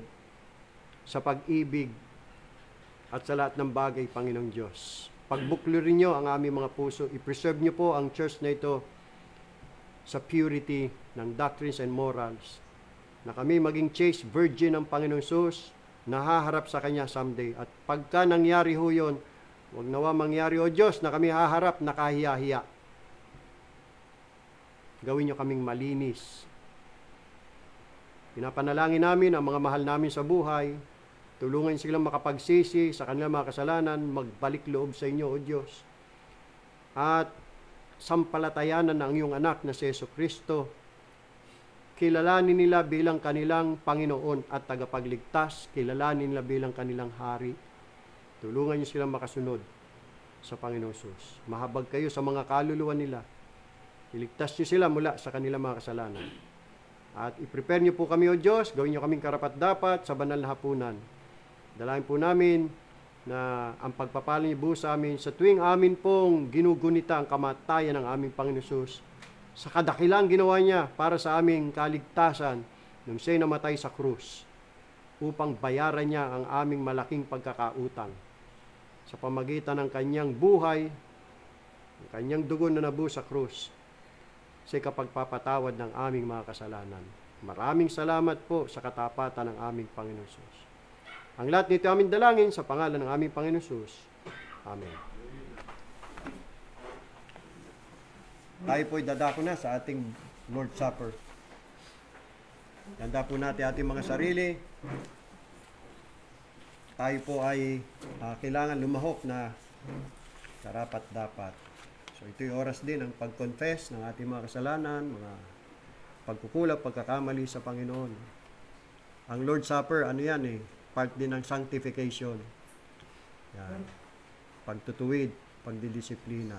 sa pag-ibig, at sa lahat ng bagay, Panginoong Diyos. Pagbuklurin nyo ang aming mga puso, i-preserve nyo po ang church na ito sa purity ng doctrines and morals, na kami maging chaste virgin ng Panginoong Sus, nahaharap sa Kanya someday. At pagka nangyari ho yun, huwag nawa mangyari, O Diyos, na kami haharap nakahiya-hiya. Gawin nyo kaming malinis. Pinapanalangin namin ang mga mahal namin sa buhay, tulungan silang makapagsisi sa kanilang mga kasalanan, magbalik loob sa inyo, O Diyos. At sampalatayanan ng iyong anak na si Jesucristo, kilalanin nila bilang kanilang Panginoon at tagapagligtas, kilalanin nila bilang kanilang hari. Tulungan niyo silang makasunod sa Panginoong Jesus. Mahabag kayo sa mga kaluluwa nila. Iligtas niyo sila mula sa kanilang mga kasalanan. At i-prepare niyo po kami, O Diyos, gawin niyo kaming karapat-dapat sa banal na hapunan. Dalangin po namin na ang pagpapala niyo po sa amin sa tuwing amin pong ginugunita ang kamatayan ng aming Panginoon Jesus, sa kadakilang ginawa niya para sa aming kaligtasan nung siya'y namatay sa krus, upang bayaran niya ang aming malaking pagkakautang sa pamagitan ng kanyang buhay, ang kanyang dugo na nabuhos sa krus, sa kapagpapatawad ng aming mga kasalanan. Maraming salamat po sa katapatan ng aming Panginoon Jesus. Ang lahat nito aming dalangin sa pangalan ng aming Panginoon Jesus. Amen. Tayo po'y dadako na sa ating Lord's Supper. Ganda po natin ating mga sarili. Tayo po ay kailangan lumahok na karapat-dapat. So ito'y oras din ang pag-confess ng ating mga kasalanan, mga pagkukulap, pagkakamali sa Panginoon. Ang Lord's Supper, ano yan eh, part din ng sanctification. Yan. Pagtutuwid, pagdidisiplina.